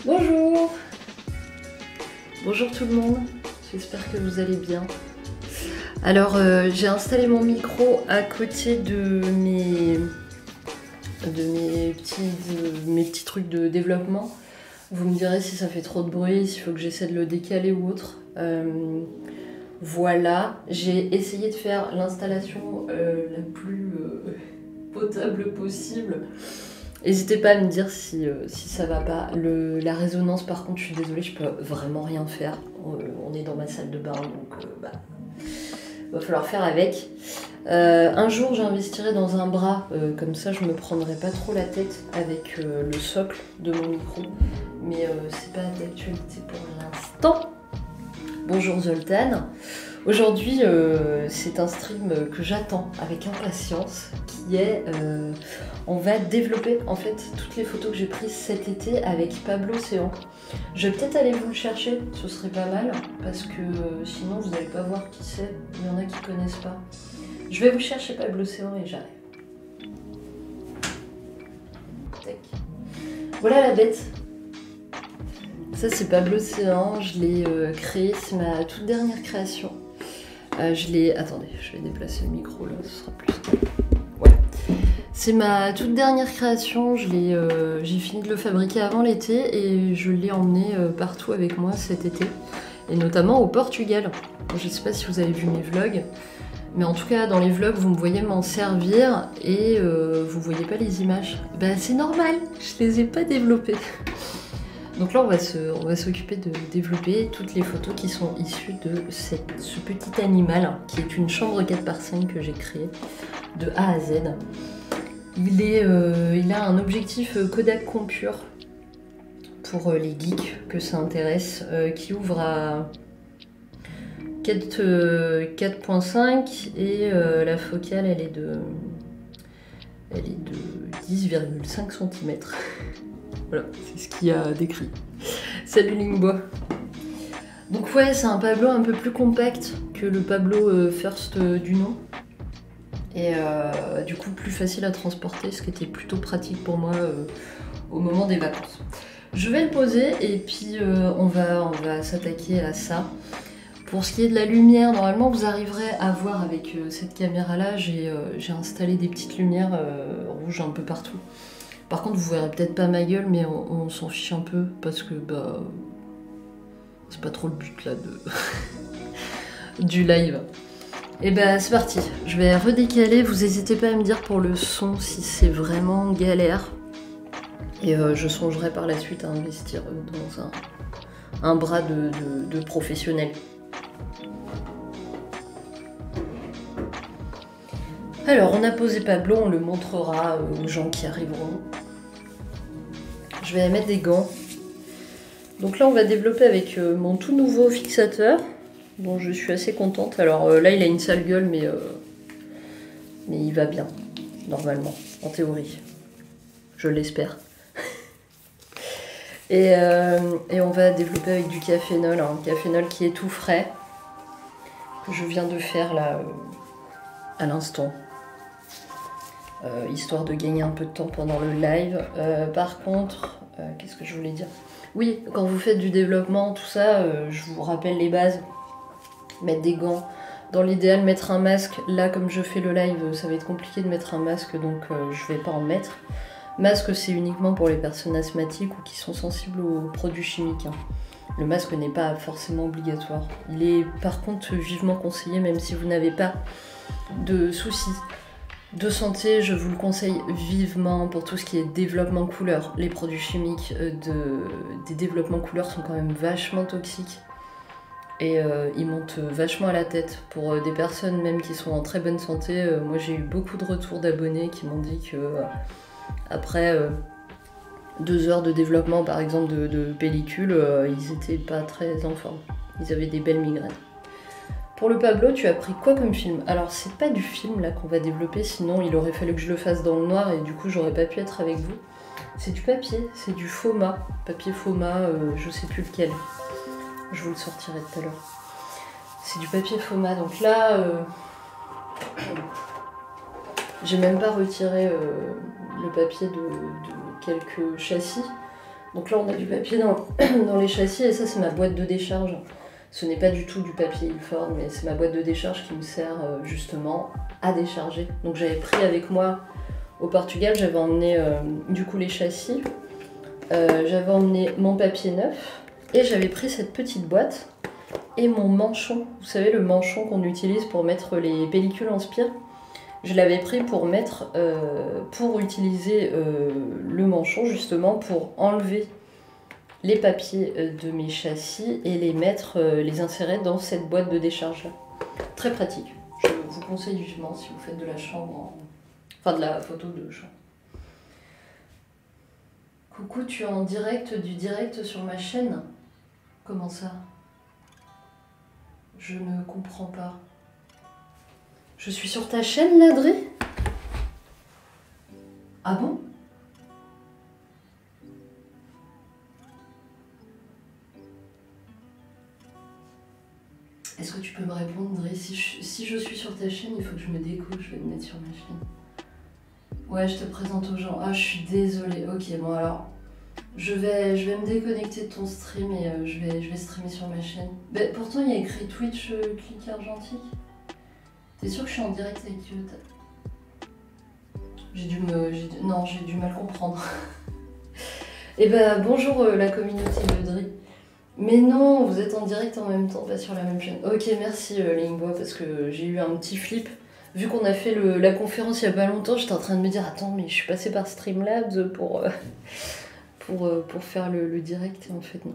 Bonjour! Bonjour tout le monde, j'espère que vous allez bien. Alors j'ai installé mon micro à côté de mes petits trucs de développement. Vous me direz si ça fait trop de bruit, s'il faut que j'essaie de le décaler ou autre. Voilà, j'ai essayé de faire l'installation la plus potable possible. N'hésitez pas à me dire si ça va pas. La résonance, par contre, je suis désolée, je peux vraiment rien faire. On est dans ma salle de bain, donc va falloir faire avec. Un jour, j'investirai dans un bras, comme ça, je me prendrai pas trop la tête avec le socle de mon micro. Mais c'est pas d'actualité pour l'instant. Bonjour Zoltan. Aujourd'hui, c'est un stream que j'attends avec impatience, qui est on va développer en fait toutes les photos que j'ai prises cet été avec Pablo Céan. Je vais peut-être aller vous le chercher, ce serait pas mal, parce que sinon vous n'allez pas voir qui c'est, il y en a qui connaissent pas. Je vais vous chercher Pablo Céan et j'arrive. Tac. Voilà la bête. Ça c'est Pablo Céan, je l'ai créé, c'est ma toute dernière création. Attendez, je vais déplacer le micro là, ce sera plus simple. Ouais. C'est ma toute dernière création, j'ai fini de le fabriquer avant l'été et je l'ai emmené partout avec moi cet été. Et notamment au Portugal. Je sais pas si vous avez vu mes vlogs, mais en tout cas dans les vlogs vous me voyez m'en servir et vous voyez pas les images. Bah c'est normal, je les ai pas développées. Donc là, on va s'occuper de développer toutes les photos qui sont issues de ce petit animal, qui est une chambre 4x5 que j'ai créée de A à Z. Il a un objectif Kodak Compure pour les geeks que ça intéresse, qui ouvre à 4.5 et la focale, elle est de 10,5 cm. Voilà, c'est ce qu'il y a décrit. Salut Lingbois. Donc ouais, c'est un Pablo un peu plus compact que le Pablo First du nom. Et du coup plus facile à transporter, ce qui était plutôt pratique pour moi au moment des vacances. Je vais le poser et puis on va s'attaquer à ça. Pour ce qui est de la lumière, normalement vous arriverez à voir avec cette caméra là, j'ai installé des petites lumières rouges un peu partout. Par contre, vous verrez peut-être pas ma gueule, mais on s'en fiche un peu parce que bah c'est pas trop le but là du live. Et bah c'est parti. Je vais redécaler. Vous n'hésitez pas à me dire pour le son si c'est vraiment galère. Et je songerai par la suite à investir dans un bras de professionnel. Alors, on a posé Pablo, on le montrera aux gens qui arriveront. Je vais mettre des gants. Donc là, on va développer avec mon tout nouveau fixateur, dont je suis assez contente. Alors là, il a une sale gueule, mais il va bien, normalement, en théorie. Je l'espère. Et on va développer avec du cafénol, un cafénol qui est tout frais, que je viens de faire là, à l'instant. Histoire de gagner un peu de temps pendant le live. Par contre, qu'est-ce que je voulais dire? Oui, quand vous faites du développement, tout ça, je vous rappelle les bases. Mettre des gants. Dans l'idéal, mettre un masque. Là, comme je fais le live, ça va être compliqué de mettre un masque, donc je vais pas en mettre. Masque, c'est uniquement pour les personnes asthmatiques ou qui sont sensibles aux produits chimiques. Hein. Le masque n'est pas forcément obligatoire. Il est par contre vivement conseillé, même si vous n'avez pas de soucis de santé, je vous le conseille vivement pour tout ce qui est développement couleur. Les produits chimiques des développements couleurs sont quand même vachement toxiques et ils montent vachement à la tête. Pour des personnes même qui sont en très bonne santé, moi j'ai eu beaucoup de retours d'abonnés qui m'ont dit que après 2 heures de développement par exemple de pellicule, ils étaient pas très en forme. Ils avaient des belles migraines. Pour le Pablo, tu as pris quoi comme film? Alors c'est pas du film là qu'on va développer, sinon il aurait fallu que je le fasse dans le noir et du coup j'aurais pas pu être avec vous. C'est du papier, c'est du Foma, papier Foma, je sais plus lequel. Je vous le sortirai tout à l'heure. C'est du papier Foma, donc là j'ai même pas retiré le papier de quelques châssis. Donc là on a du papier dans les châssis et ça c'est ma boîte de décharge. Ce n'est pas du tout du papier Ilford mais c'est ma boîte de décharge qui me sert justement à décharger. Donc j'avais pris avec moi au Portugal, j'avais emmené du coup les châssis, j'avais emmené mon papier neuf et j'avais pris cette petite boîte et mon manchon. Vous savez le manchon qu'on utilise pour mettre les pellicules en spire. Je l'avais pris pour mettre, pour utiliser le manchon justement pour enlever les papiers de mes châssis et les mettre, les insérer dans cette boîte de décharge là. Très pratique. Je vous conseille vivement si vous faites de la chambre, enfin de la photo de chambre. Coucou, tu es en direct du direct sur ma chaîne? Comment ça? Je ne comprends pas. Je suis sur ta chaîne, là, Dre? Ah bon? Est-ce que tu peux me répondre, Dre? Si je suis sur ta chaîne, il faut que je me découle, je vais me mettre sur ma chaîne. Ouais, je te présente aux gens. Ah, je suis désolée. Ok, bon alors, je vais me déconnecter de ton stream et je vais streamer sur ma chaîne. Mais pourtant, il y a écrit Twitch, clic argentique. T'es sûr que je suis en direct avec you? Non, j'ai du mal comprendre. Et bah bonjour la communauté de Dri. Mais non, vous êtes en direct en même temps, pas sur la même chaîne. Ok, merci Lingbois, parce que j'ai eu un petit flip. Vu qu'on a fait la conférence il y a pas longtemps, j'étais en train de me dire, attends, mais je suis passée par Streamlabs pour faire le direct, et en fait non.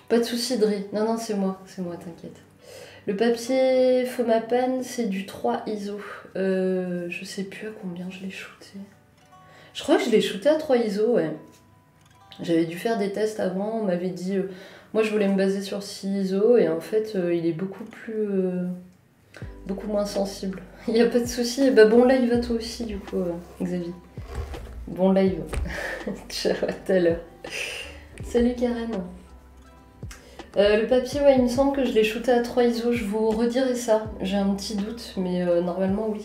Pas de soucis Dri, non, c'est moi, t'inquiète. Le papier Fomapan, c'est du 3 ISO. Je sais plus à combien je l'ai shooté. Je crois que je l'ai shooté à 3 ISO, ouais. J'avais dû faire des tests avant, on m'avait dit... moi, je voulais me baser sur 6 ISO, et en fait, il est beaucoup moins sensible. Il n'y a pas de souci. Et bah, bon live à toi aussi, du coup, Xavier. Bon live. Ciao, à tout à l'heure. Salut, Karen. Le papier, ouais, il me semble que je l'ai shooté à 3 ISO, je vous redirai ça, j'ai un petit doute, mais normalement oui.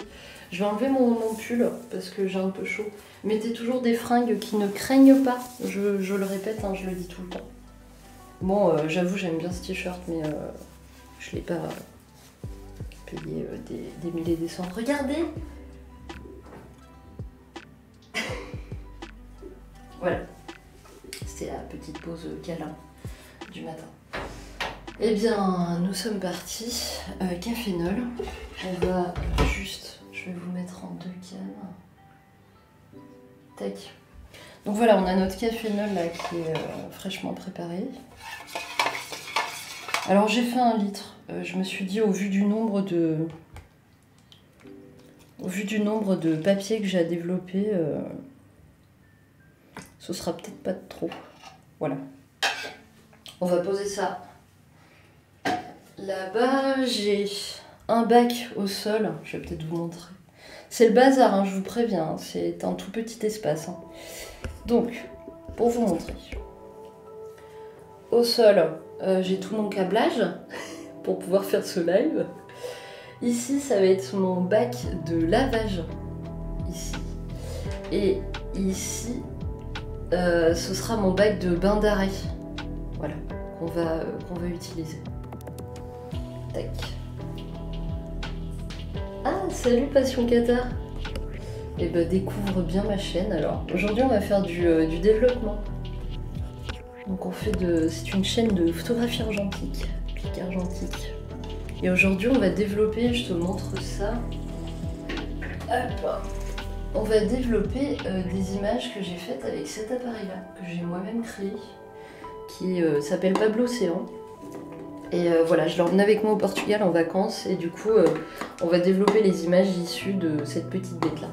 Je vais enlever mon pull parce que j'ai un peu chaud. Mettez toujours des fringues qui ne craignent pas, je le répète, hein, je le dis tout le temps. Bon, j'avoue, j'aime bien ce t-shirt, mais je l'ai pas payé des milliers et des cents. Regardez. Voilà, c'était la petite pause câlin du matin. Eh bien, nous sommes partis. Cafénol. On va juste... Je vais vous mettre en 2 cannes. Tac. Donc voilà, on a notre cafénol là qui est fraîchement préparé. Alors j'ai fait 1 litre. Je me suis dit au vu du nombre de papiers que j'ai à développer, ce sera peut-être pas de trop. Voilà. On va poser ça. Là-bas, j'ai un bac au sol. Je vais peut-être vous montrer. C'est le bazar, hein, je vous préviens. Hein, c'est un tout petit espace. Hein. Donc, pour vous montrer. Au sol, j'ai tout mon câblage pour pouvoir faire ce live. Ici, ça va être mon bac de lavage. Ici. Et ici, ce sera mon bac de bain d'arrêt. Voilà, qu'on va utiliser. Tac. Ah, salut Passion Qatar. Et bah découvre bien ma chaîne alors. Aujourd'hui on va faire du développement. Donc on fait c'est une chaîne de photographie argentique, clic argentique. Et aujourd'hui on va développer, je te montre ça. Hop. On va développer des images que j'ai faites avec cet appareil là, que j'ai moi-même créé, qui s'appelle Pablo Océan. Et voilà, je l'emmène avec moi au Portugal en vacances et du coup on va développer les images issues de cette petite bête là.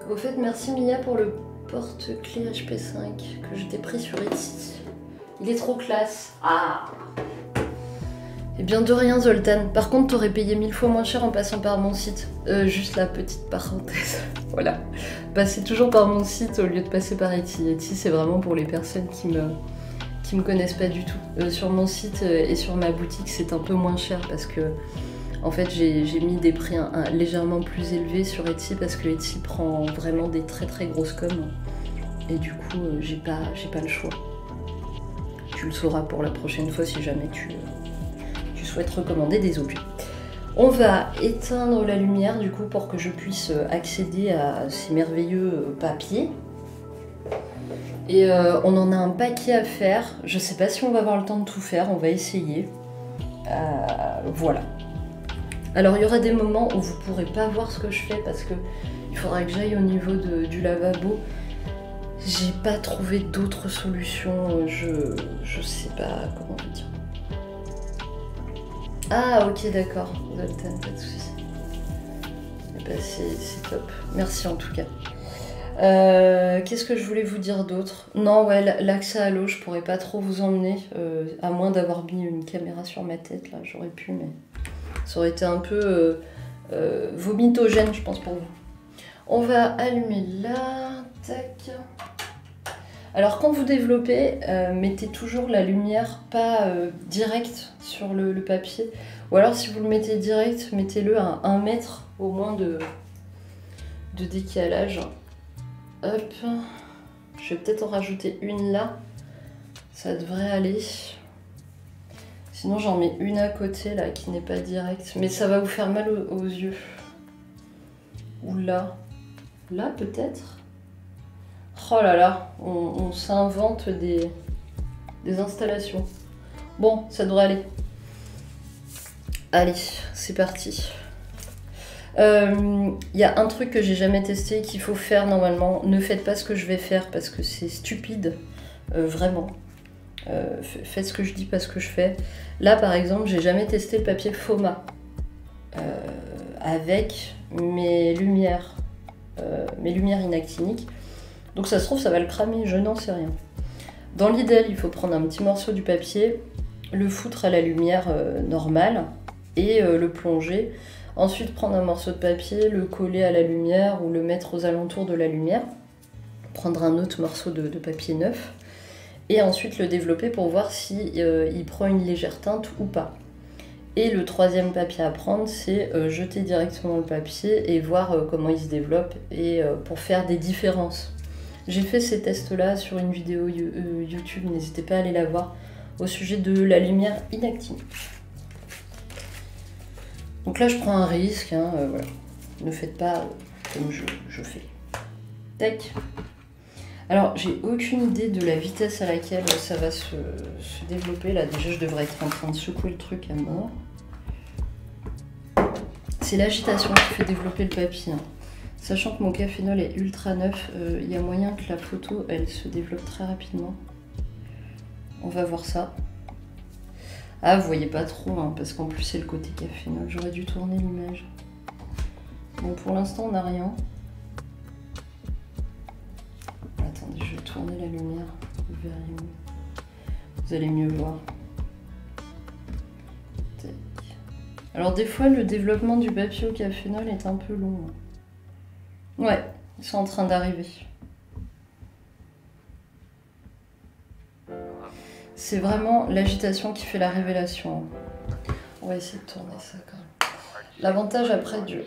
Au fait, merci Mia pour le porte-clés HP5 que je t'ai pris sur Etsy. Il est trop classe. Ah. Eh bien de rien Zoltan. Par contre t'aurais payé 1000 fois moins cher en passant par mon site. Juste la petite parenthèse. Voilà. Passez toujours par mon site au lieu de passer par Etsy. Etsy c'est vraiment pour les personnes qui me connaissent pas du tout. Sur mon site et sur ma boutique c'est un peu moins cher parce que en fait j'ai mis des prix légèrement plus élevés sur Etsy parce que Etsy prend vraiment des très grosses coms. Et du coup, j'ai pas le choix. Tu le sauras pour la prochaine fois si jamais tu souhaites recommander des objets. On va éteindre la lumière du coup pour que je puisse accéder à ces merveilleux papiers. Et on en a un paquet à faire. Je sais pas si on va avoir le temps de tout faire, on va essayer. Voilà. Alors il y aura des moments où vous pourrez pas voir ce que je fais parce que il faudra que j'aille au niveau du lavabo. J'ai pas trouvé d'autres solutions, je sais pas comment vous dire. Ah ok d'accord, Zoltan, pas de soucis. Eh ben, c'est top, merci en tout cas. Qu'est-ce que je voulais vous dire d'autre? Non ouais, l'accès à l'eau, je pourrais pas trop vous emmener, à moins d'avoir mis une caméra sur ma tête, là j'aurais pu, mais ça aurait été un peu vomitogène je pense pour vous. On va allumer là, tac. Alors quand vous développez, mettez toujours la lumière pas directe sur le papier. Ou alors si vous le mettez direct, mettez-le à 1 mètre au moins de décalage. Hop. Je vais peut-être en rajouter une là. Ça devrait aller. Sinon j'en mets une à côté là qui n'est pas directe. Mais ça va vous faire mal aux yeux. Ou là. Là peut-être. Oh là là, on s'invente des installations. Bon, ça devrait aller. Allez, c'est parti. Il y a un truc que j'ai jamais testé qu'il faut faire normalement. Ne faites pas ce que je vais faire parce que c'est stupide. Vraiment. Faites ce que je dis, pas ce que je fais. Là, par exemple, j'ai jamais testé le papier Foma. Avec mes lumières inactiniques. Donc ça se trouve, ça va le cramer, je n'en sais rien. Dans l'idéal, il faut prendre un petit morceau du papier, le foutre à la lumière normale et le plonger. Ensuite, prendre un morceau de papier, le coller à la lumière ou le mettre aux alentours de la lumière. Prendre un autre morceau de papier neuf et ensuite le développer pour voir si il prend une légère teinte ou pas. Et le troisième papier à prendre, c'est jeter directement le papier et voir comment il se développe et pour faire des différences. J'ai fait ces tests-là sur une vidéo YouTube, n'hésitez pas à aller la voir, au sujet de la lumière inactinique. Donc là, je prends un risque, hein, voilà. Ne faites pas comme je fais. Tac. Alors, j'ai aucune idée de la vitesse à laquelle ça va se développer. Là, déjà, je devrais être en train de secouer le truc à mort. C'est l'agitation qui fait développer le papier. Hein. Sachant que mon cafénol est ultra neuf, il y a moyen que la photo, elle se développe très rapidement. On va voir ça. Ah, vous voyez pas trop, hein, parce qu'en plus, c'est le côté cafénol. J'aurais dû tourner l'image. Bon, pour l'instant, on n'a rien. Attendez, je vais tourner la lumière. Vous verrez mieux. Vous allez mieux voir. Tac. Alors, des fois, le développement du papier au cafénol est un peu long. Hein. Ouais, ils sont en train d'arriver. C'est vraiment l'agitation qui fait la révélation. On va essayer de tourner ça quand même. L'avantage après du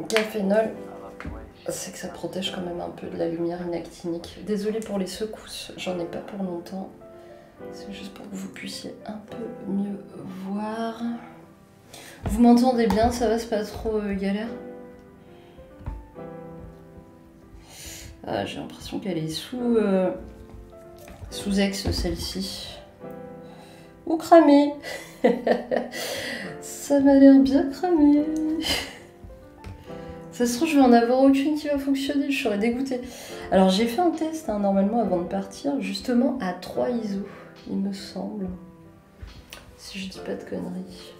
cafénol, c'est que ça protège quand même un peu de la lumière inactinique. Désolée pour les secousses, j'en ai pas pour longtemps. C'est juste pour que vous puissiez un peu mieux voir. Vous m'entendez bien, ça va, c'est pas trop galère? Ah, j'ai l'impression qu'elle est sous ex celle-ci. Ou cramée. Ça m'a l'air bien cramé. Ça se trouve, je vais en avoir aucune qui va fonctionner, je serais dégoûtée. Alors j'ai fait un test hein, normalement avant de partir, justement à 3 ISO, il me semble. Si je dis pas de conneries.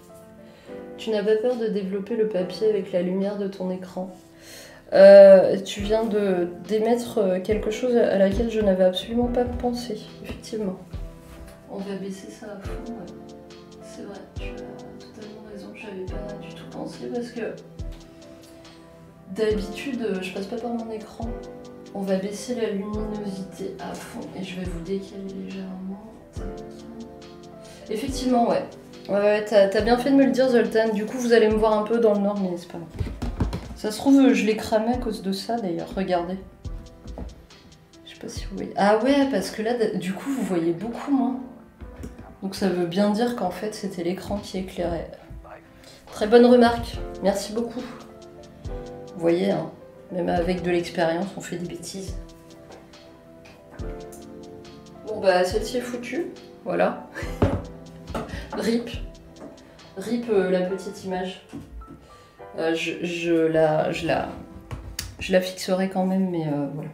Tu n'as pas peur de développer le papier avec la lumière de ton écran? Tu viens d'émettre quelque chose à laquelle je n'avais absolument pas pensé, effectivement. On va baisser ça à fond, ouais. C'est vrai, tu as totalement raison, j'avais pas du tout pensé parce que d'habitude, je passe pas par mon écran. On va baisser la luminosité à fond et je vais vous décaler légèrement. Effectivement, ouais. Ouais, t'as bien fait de me le dire, Zoltan. Du coup, vous allez me voir un peu dans le noir, mais c'est pas grave. Ça se trouve, je l'ai cramé à cause de ça, d'ailleurs. Regardez. Je Je sais pas si vous voyez. Ah ouais, parce que là, du coup, vous voyez beaucoup moins. Donc ça veut bien dire qu'en fait, c'était l'écran qui éclairait. Très bonne remarque. Merci beaucoup. Vous voyez, hein, même avec de l'expérience, on fait des bêtises. Bon bah, celle-ci est foutue. Voilà. RIP. RIP la petite image. Je la fixerai quand même, mais voilà.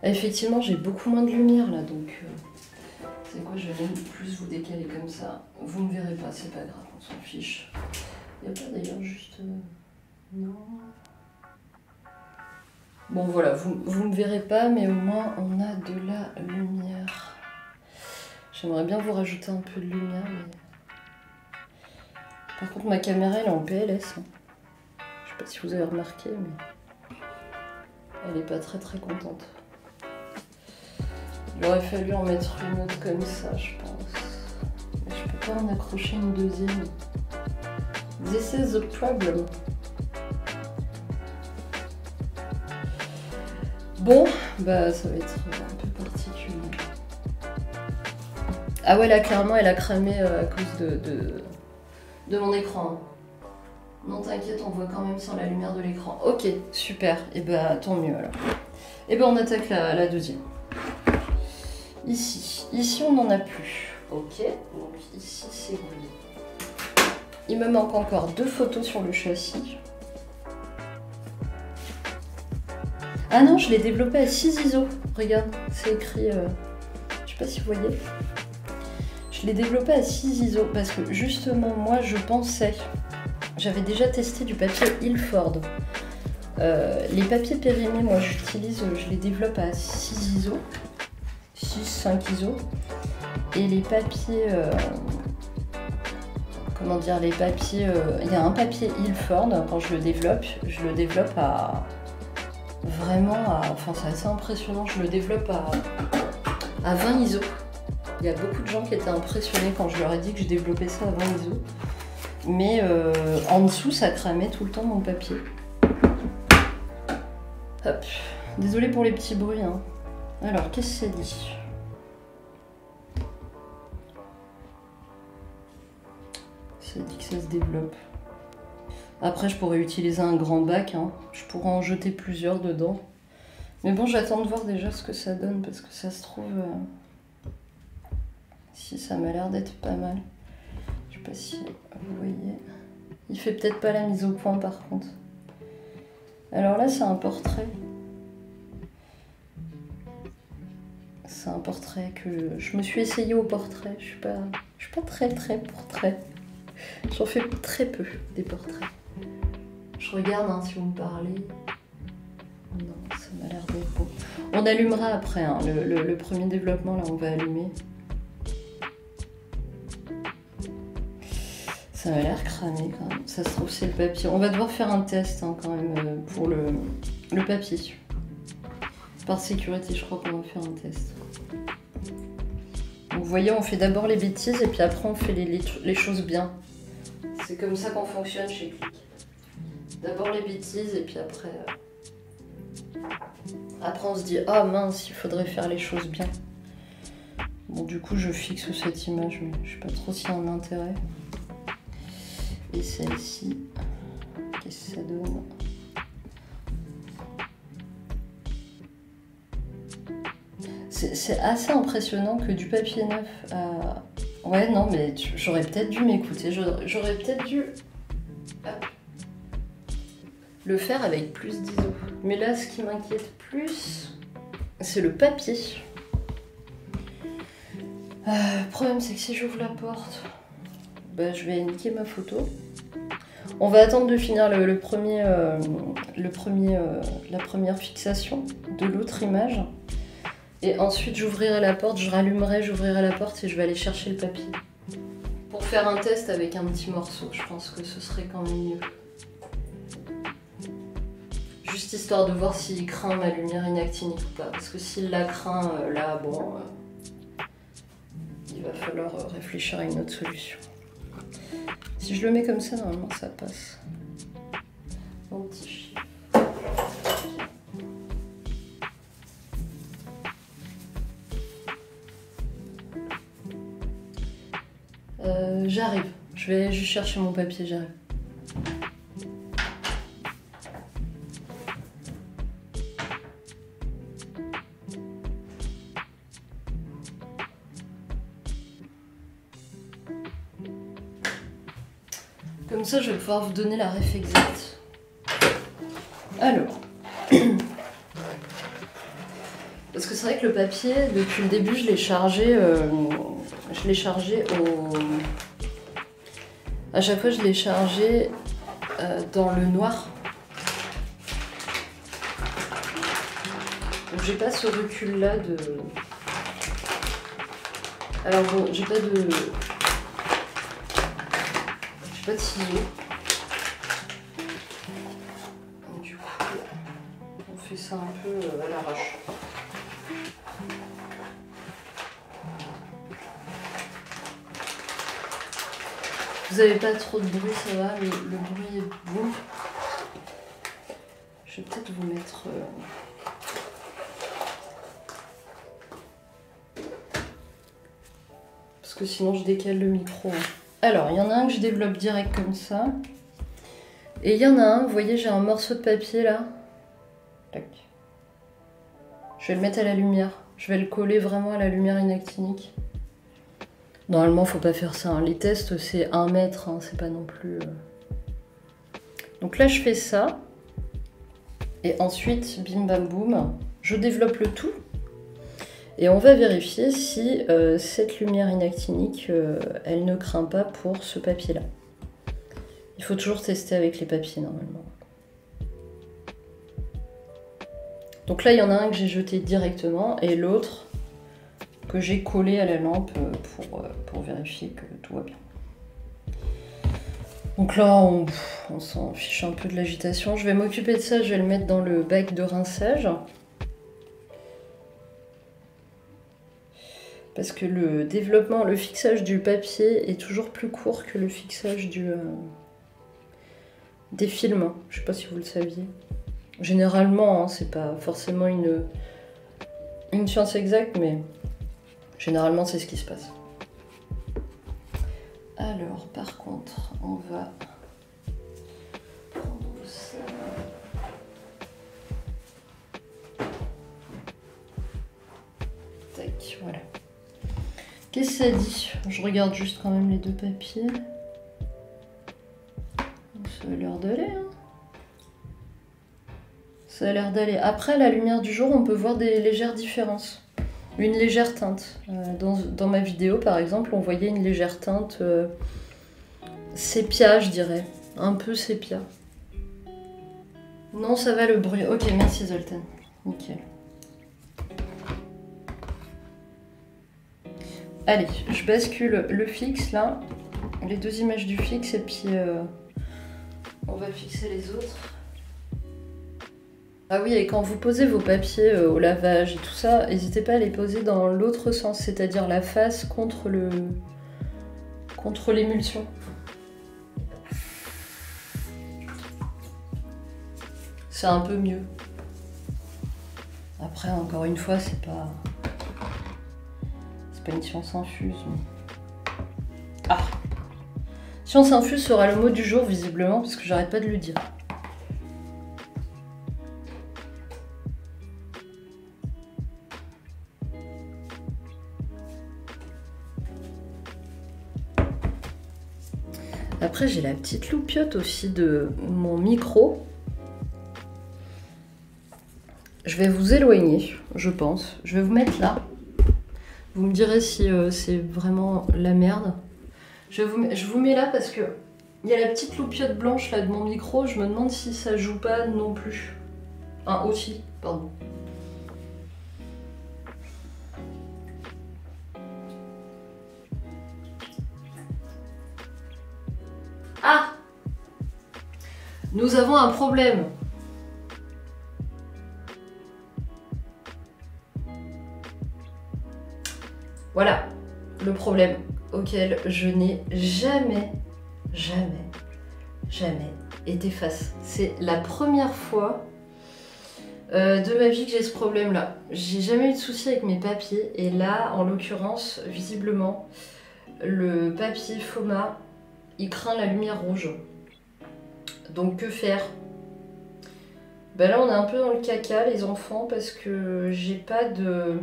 Effectivement, j'ai beaucoup moins de lumière là, donc c'est quoi, je vais même plus vous décaler comme ça. Vous ne verrez pas, c'est pas grave, on s'en fiche. Il n'y a pas d'ailleurs juste... non. Bon voilà, vous ne me verrez pas, mais au moins on a de la lumière. J'aimerais bien vous rajouter un peu de lumière, mais... Par contre, ma caméra, elle est en PLS. Hein. Je sais pas si vous avez remarqué, mais... Elle est pas très contente. Il aurait fallu en mettre une autre comme ça, je pense. Mais je peux pas en accrocher une deuxième. This is the problem. Bon, bah ça va être un peu particulier. Ah ouais, là clairement elle a cramé à cause de mon écran. Non t'inquiète, on voit quand même sans la lumière de l'écran. Ok, super, et bah tant mieux alors. Et bah on attaque la deuxième. Ici on n'en a plus. Ok, donc ici c'est good. Il me manque encore 2 photos sur le châssis. Ah non, je l'ai développé à 6 ISO. Regarde, c'est écrit... je sais pas si vous voyez. Je l'ai développé à 6 ISO parce que justement, moi, je pensais... J'avais déjà testé du papier Ilford. Les papiers périmés, moi, j'utilise... Je les développe à 6 ISO. 6-5 ISO. Et les papiers... comment dire, les papiers... il y a un papier Ilford, quand je le développe à... Vraiment, enfin c'est assez impressionnant, je le développe à 20 ISO. Il y a beaucoup de gens qui étaient impressionnés quand je leur ai dit que je développais ça à 20 ISO. Mais en dessous, ça cramait tout le temps mon papier. Hop. Désolée pour les petits bruits. Hein. Alors, qu'est-ce que ça dit? Ça dit que ça se développe. Après, je pourrais utiliser un grand bac, hein. Je pourrais en jeter plusieurs dedans. Mais bon, j'attends de voir déjà ce que ça donne, parce que ça se trouve... si, ça m'a l'air d'être pas mal. Je sais pas si vous voyez. Il fait peut-être pas la mise au point, par contre. Alors là, c'est un portrait. C'est un portrait que... Je me suis essayée au portrait. Je suis pas très portrait. J'en fais très peu, des portraits. Je regarde hein, si vous me parlez. Non, ça m'a l'air d'être beau. On allumera après, hein, le premier développement, là, on va allumer. Ça m'a l'air cramé quand même. Ça se trouve, c'est le papier. On va devoir faire un test hein, quand même pour le papier. Par sécurité, je crois qu'on va faire un test. Donc, vous voyez, on fait d'abord les bêtises et puis après, on fait les choses bien. C'est comme ça qu'on fonctionne chez Click. D'abord les bêtises et puis après... Après on se dit, ah mince, il faudrait faire les choses bien. Bon du coup je fixe cette image, mais je sais pas trop s'il y a un intérêt. Et celle-ci, qu'est-ce que ça donne? C'est assez impressionnant que du papier neuf à... Ouais non mais j'aurais peut-être dû m'écouter, j'aurais peut-être dû... Hop. Le faire avec plus d'ISO. Mais là, ce qui m'inquiète plus, c'est le papier. Le problème, c'est que si j'ouvre la porte, bah, je vais niquer ma photo. On va attendre de finir la première fixation de l'autre image. Et ensuite, j'ouvrirai la porte, je rallumerai, j'ouvrirai la porte et je vais aller chercher le papier. Pour faire un test avec un petit morceau, je pense que ce serait quand même mieux. Juste histoire de voir s'il craint ma lumière inactinique ou pas. Parce que s'il la craint, là, bon, il va falloir réfléchir à une autre solution. Si je le mets comme ça, normalement, ça passe. Mon petit chien. J'arrive. Je vais juste chercher mon papier, j'arrive. Comme ça, je vais pouvoir vous donner la ref exacte. Alors. Parce que c'est vrai que le papier, depuis le début, je l'ai chargé au... À chaque fois, je l'ai chargé dans le noir. Donc j'ai pas ce recul-là de... Alors bon, j'ai pas de ciseaux. Donc, du coup, on fait ça un peu à l'arrache. Vous avez pas trop de bruit, ça va, le bruit est bon. Je vais peut-être vous mettre... Parce que sinon je décale le micro. Alors, il y en a un que je développe direct comme ça. Et il y en a un, vous voyez, j'ai un morceau de papier là. Tac. Je vais le mettre à la lumière. Je vais le coller vraiment à la lumière inactinique. Normalement, faut pas faire ça. Hein. Les tests, c'est 1 mètre, hein. C'est pas non plus... Donc là, je fais ça. Et ensuite, bim bam boum, je développe le tout. Et on va vérifier si cette lumière inactinique, elle ne craint pas pour ce papier-là. Il faut toujours tester avec les papiers, normalement. Donc là, il y en a un que j'ai jeté directement, et l'autre que j'ai collé à la lampe pour vérifier que tout va bien. Donc là, on s'en fiche un peu de l'agitation. Je vais m'occuper de ça, je vais le mettre dans le bac de rinçage. Parce que le développement, le fixage du papier est toujours plus court que le fixage des films. Je sais pas si vous le saviez. Généralement, hein, c'est pas forcément une science exacte, mais généralement c'est ce qui se passe. Alors, par contre, on va prendre ça. Tac, voilà. Qu'est-ce que ça dit? Je regarde juste quand même les deux papiers. Ça a l'air d'aller, hein. Ça a l'air d'aller. Après, à la lumière du jour, on peut voir des légères différences. Une légère teinte. Dans ma vidéo, par exemple, on voyait une légère teinte sépia, je dirais. Un peu sépia. Non, ça va le bruit. Ok, merci Zoltan. Nickel. Allez, je bascule le fixe là. Les deux images du fixe et puis on va fixer les autres. Ah oui, et quand vous posez vos papiers au lavage et tout ça, n'hésitez pas à les poser dans l'autre sens, c'est-à-dire la face contre l'émulsion. C'est un peu mieux. Après, encore une fois, c'est pas une science infuse. Mais... Ah! Science infuse sera le mot du jour, visiblement, parce que j'arrête pas de le dire. Après, j'ai la petite loupiote aussi de mon micro. Je vais vous éloigner, je pense. Je vais vous mettre là. Vous me direz si c'est vraiment la merde. Je vous mets là parce que il y a la petite loupiote blanche là de mon micro. Je me demande si ça joue pas non plus. Enfin, aussi, pardon. Ah! Nous avons un problème. Voilà le problème auquel je n'ai jamais été face. C'est la première fois de ma vie que j'ai ce problème-là. J'ai jamais eu de souci avec mes papiers et là, en l'occurrence, visiblement, le papier Foma, il craint la lumière rouge. Donc que faire? Ben là on est un peu dans le caca les enfants parce que j'ai pas de...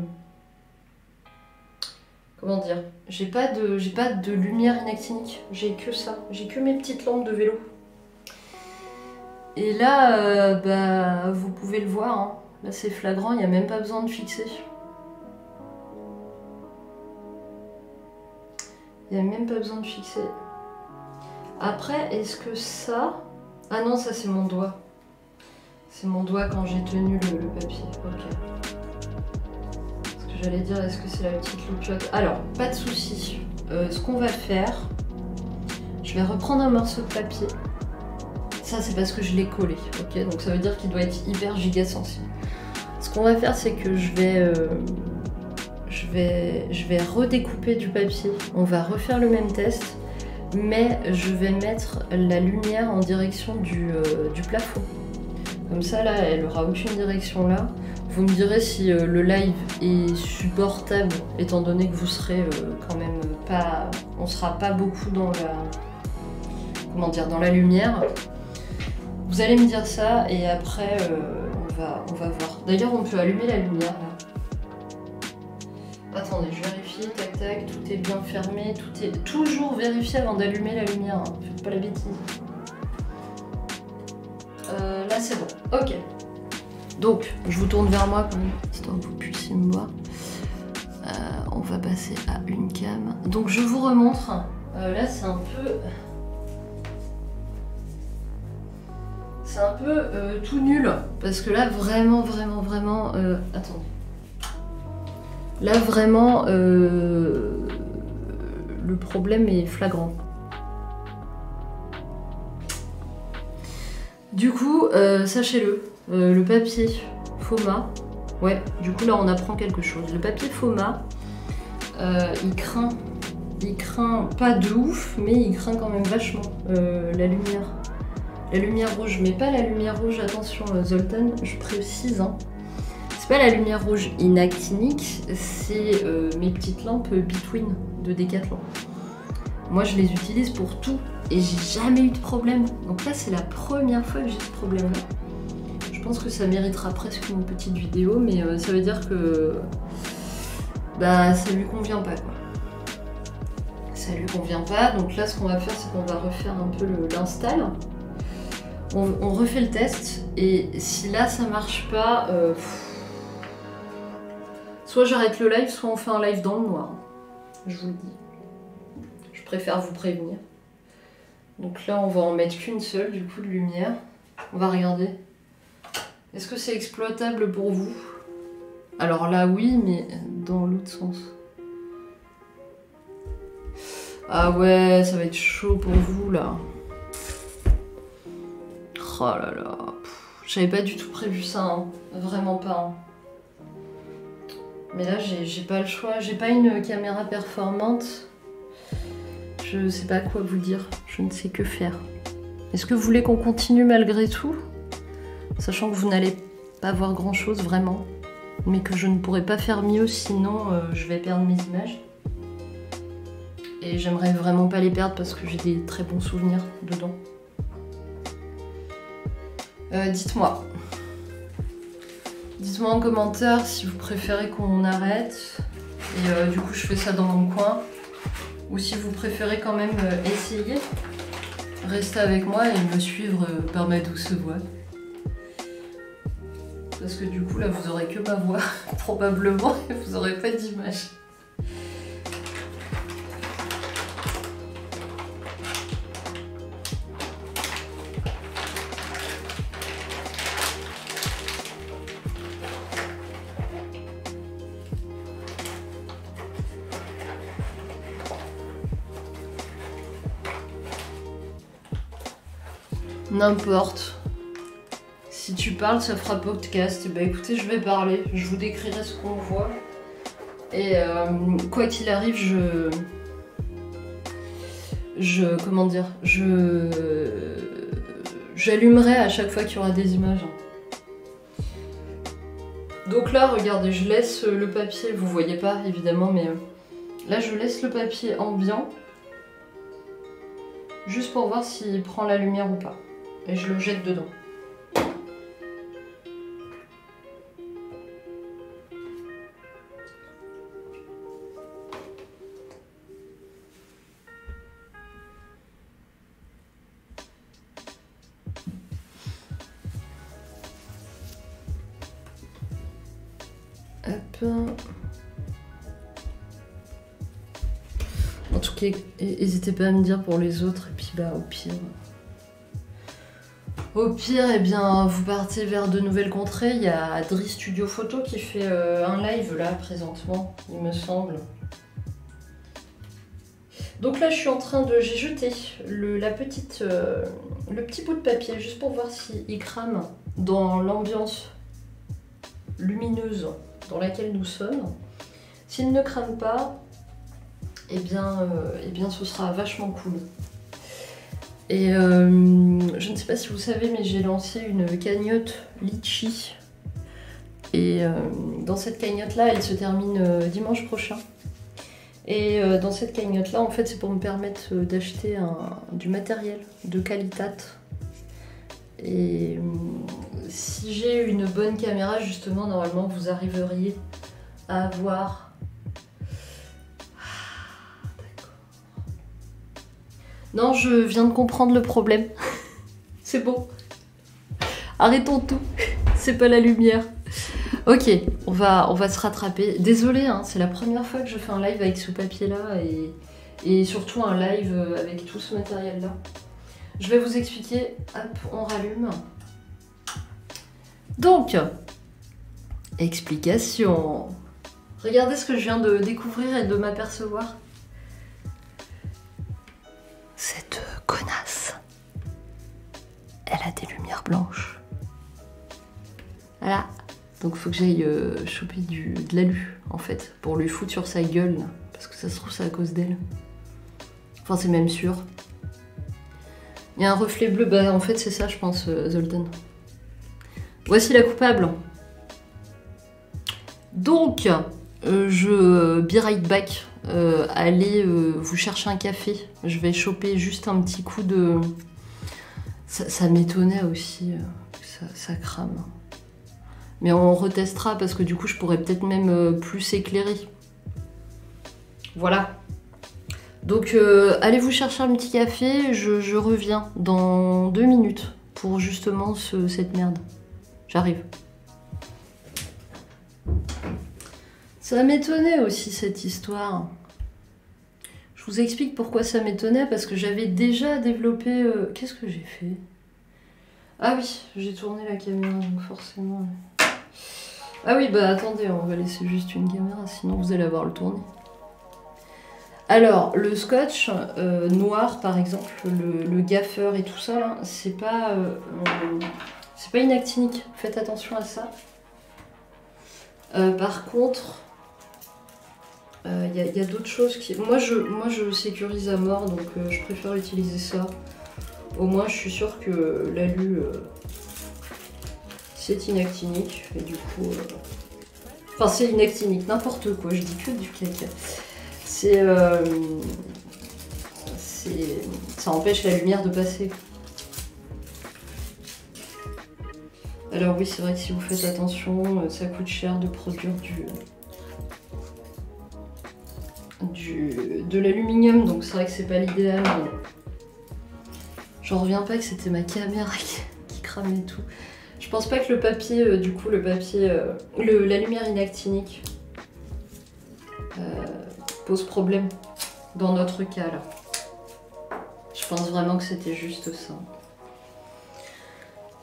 Comment dire? J'ai pas de lumière inactinique, j'ai que ça, j'ai que mes petites lampes de vélo. Et là, bah, vous pouvez le voir, hein. Là c'est flagrant, il n'y a même pas besoin de fixer. Il n'y a même pas besoin de fixer. Après, est-ce que ça... Ah non, ça c'est mon doigt. C'est mon doigt quand j'ai tenu le papier. Ok. Ce que j'allais dire, est-ce que c'est la petite loupiote? Alors, pas de souci. Ce qu'on va faire, je vais reprendre un morceau de papier. Ça, c'est parce que je l'ai collé. Ok, donc ça veut dire qu'il doit être hyper giga sensible. Ce qu'on va faire, c'est que je vais redécouper du papier. On va refaire le même test. Mais je vais mettre la lumière en direction du plafond. Comme ça, là, elle aura aucune direction là. Vous me direz si le live est supportable, étant donné que vous serez quand même pas... On sera pas beaucoup dans la... Comment dire, dans la lumière. Vous allez me dire ça et après, on va voir. D'ailleurs, on peut allumer la lumière là. Attendez, je vérifie, tac tac, tout est bien fermé, tout est toujours vérifié avant d'allumer la lumière, hein. Faites pas la bêtise. Là c'est bon, ok. Donc, je vous tourne vers moi quand même, histoire que vous puissiez me voir. On va passer à une cam. Donc je vous remontre, là c'est un peu... C'est un peu tout nul, parce que là vraiment... Attendez. Là vraiment, le problème est flagrant. Du coup, sachez-le, le papier Foma, ouais, du coup là on apprend quelque chose. Le papier Foma, il craint pas de ouf, mais il craint quand même vachement la lumière. La lumière rouge, mais pas la lumière rouge, attention Zoltan, je précise, hein. C'est pas la lumière rouge inactinique, c'est mes petites lampes Between de Decathlon. Moi je les utilise pour tout et j'ai jamais eu de problème. Donc là c'est la première fois que j'ai ce problème là. Je pense que ça méritera presque une petite vidéo, mais ça veut dire que bah ça lui convient pas quoi. Ça lui convient pas, donc là ce qu'on va faire c'est qu'on va refaire un peu l'install. On refait le test et si là ça marche pas, soit j'arrête le live, soit on fait un live dans le noir. Je vous le dis. Je préfère vous prévenir. Donc là, on va en mettre qu'une seule, du coup, de lumière. On va regarder. Est-ce que c'est exploitable pour vous? Alors là, oui, mais dans l'autre sens. Ah ouais, ça va être chaud pour vous, là. Oh là là. J'avais pas du tout prévu ça, hein. Vraiment pas, hein. Mais là, j'ai pas le choix. J'ai pas une caméra performante. Je sais pas quoi vous dire. Je ne sais que faire. Est-ce que vous voulez qu'on continue malgré tout? Sachant que vous n'allez pas voir grand chose vraiment. Mais que je ne pourrai pas faire mieux, sinon je vais perdre mes images. Et j'aimerais vraiment pas les perdre parce que j'ai des très bons souvenirs dedans. Dites-moi. Dites-moi en commentaire si vous préférez qu'on arrête. Et du coup je fais ça dans mon coin. Ou si vous préférez quand même essayer. Rester avec moi et me suivre par ma douce voix. Parce que du coup là vous aurez que ma voix probablement et vous aurez pas d'image. N'importe. Si tu parles, ça fera podcast. Et bah écoutez, je vais parler. Je vous décrirai ce qu'on voit. Et quoi qu'il arrive, comment dire, j'allumerai à chaque fois qu'il y aura des images. Donc là, regardez, je laisse le papier. Vous voyez pas évidemment, mais Là, je laisse le papier ambiant, juste pour voir s'il prend la lumière ou pas. Et je le jette dedans. Hop. En tout cas, n'hésitez pas à me dire pour les autres, et puis bah au pire. Au pire, eh bien, vous partez vers de nouvelles contrées. Il y a Dri Studio Photo qui fait un live là présentement, il me semble. Donc là, je suis en train de... J'ai jeté le petit bout de papier juste pour voir s'il crame dans l'ambiance lumineuse dans laquelle nous sommes. S'il ne crame pas, eh bien ce sera vachement cool. Et je ne sais pas si vous savez, mais j'ai lancé une cagnotte Litchi. Et dans cette cagnotte-là, elle se termine dimanche prochain. Et dans cette cagnotte-là, en fait, c'est pour me permettre d'acheter du matériel de qualité. Et si j'ai une bonne caméra, justement, normalement, vous arriveriez à avoir... D'accord. Non, je viens de comprendre le problème. C'est bon. Arrêtons tout. C'est pas la lumière. Ok, on va se rattraper. Désolée, hein, c'est la première fois que je fais un live avec ce papier-là et surtout un live avec tout ce matériel-là. Je vais vous expliquer. Hop, on rallume. Donc, explication. Regardez ce que je viens de découvrir et de m'apercevoir. Cette connasse, elle a des lumières blanches. Voilà. Donc faut que j'aille choper de l'alu, en fait, pour lui foutre sur sa gueule, là, parce que ça se trouve c'est à cause d'elle. Enfin c'est même sûr. Il y a un reflet bleu, bah en fait c'est ça je pense, Zoltan. Voici la coupable. Donc, je be right back. Allez vous chercher un café. Je vais choper juste un petit coup de... Ça m'étonnait aussi que ça crame. Mais on retestera parce que du coup je pourrais peut-être même plus éclairer. Voilà. Donc allez vous chercher un petit café, je reviens dans 2 minutes pour justement cette merde. J'arrive. Ça m'étonnait aussi cette histoire. Je vous explique pourquoi ça m'étonnait, parce que j'avais déjà développé... Qu'est-ce que j'ai fait? Ah oui, j'ai tourné la caméra, donc forcément... Ah oui, bah attendez, on va laisser juste une caméra, sinon vous allez avoir le tourné. Alors, le scotch noir, par exemple, le gaffeur et tout ça, là, c'est pas une actinique. Faites attention à ça. Par contre, il y a d'autres choses qui... Moi, je sécurise à mort, donc je préfère utiliser ça. Au moins, je suis sûre que l'alu... c'est inactinique, et du coup... Enfin, c'est inactinique, n'importe quoi, je dis que du caca. Ça empêche la lumière de passer. Alors oui, c'est vrai que si vous faites attention, ça coûte cher de produire de l'aluminium, donc c'est vrai que c'est pas l'idéal. J'en reviens pas que c'était ma caméra qui cramait tout. Je pense pas que le papier, du coup, la lumière inactinique pose problème dans notre cas là. Je pense vraiment que c'était juste ça.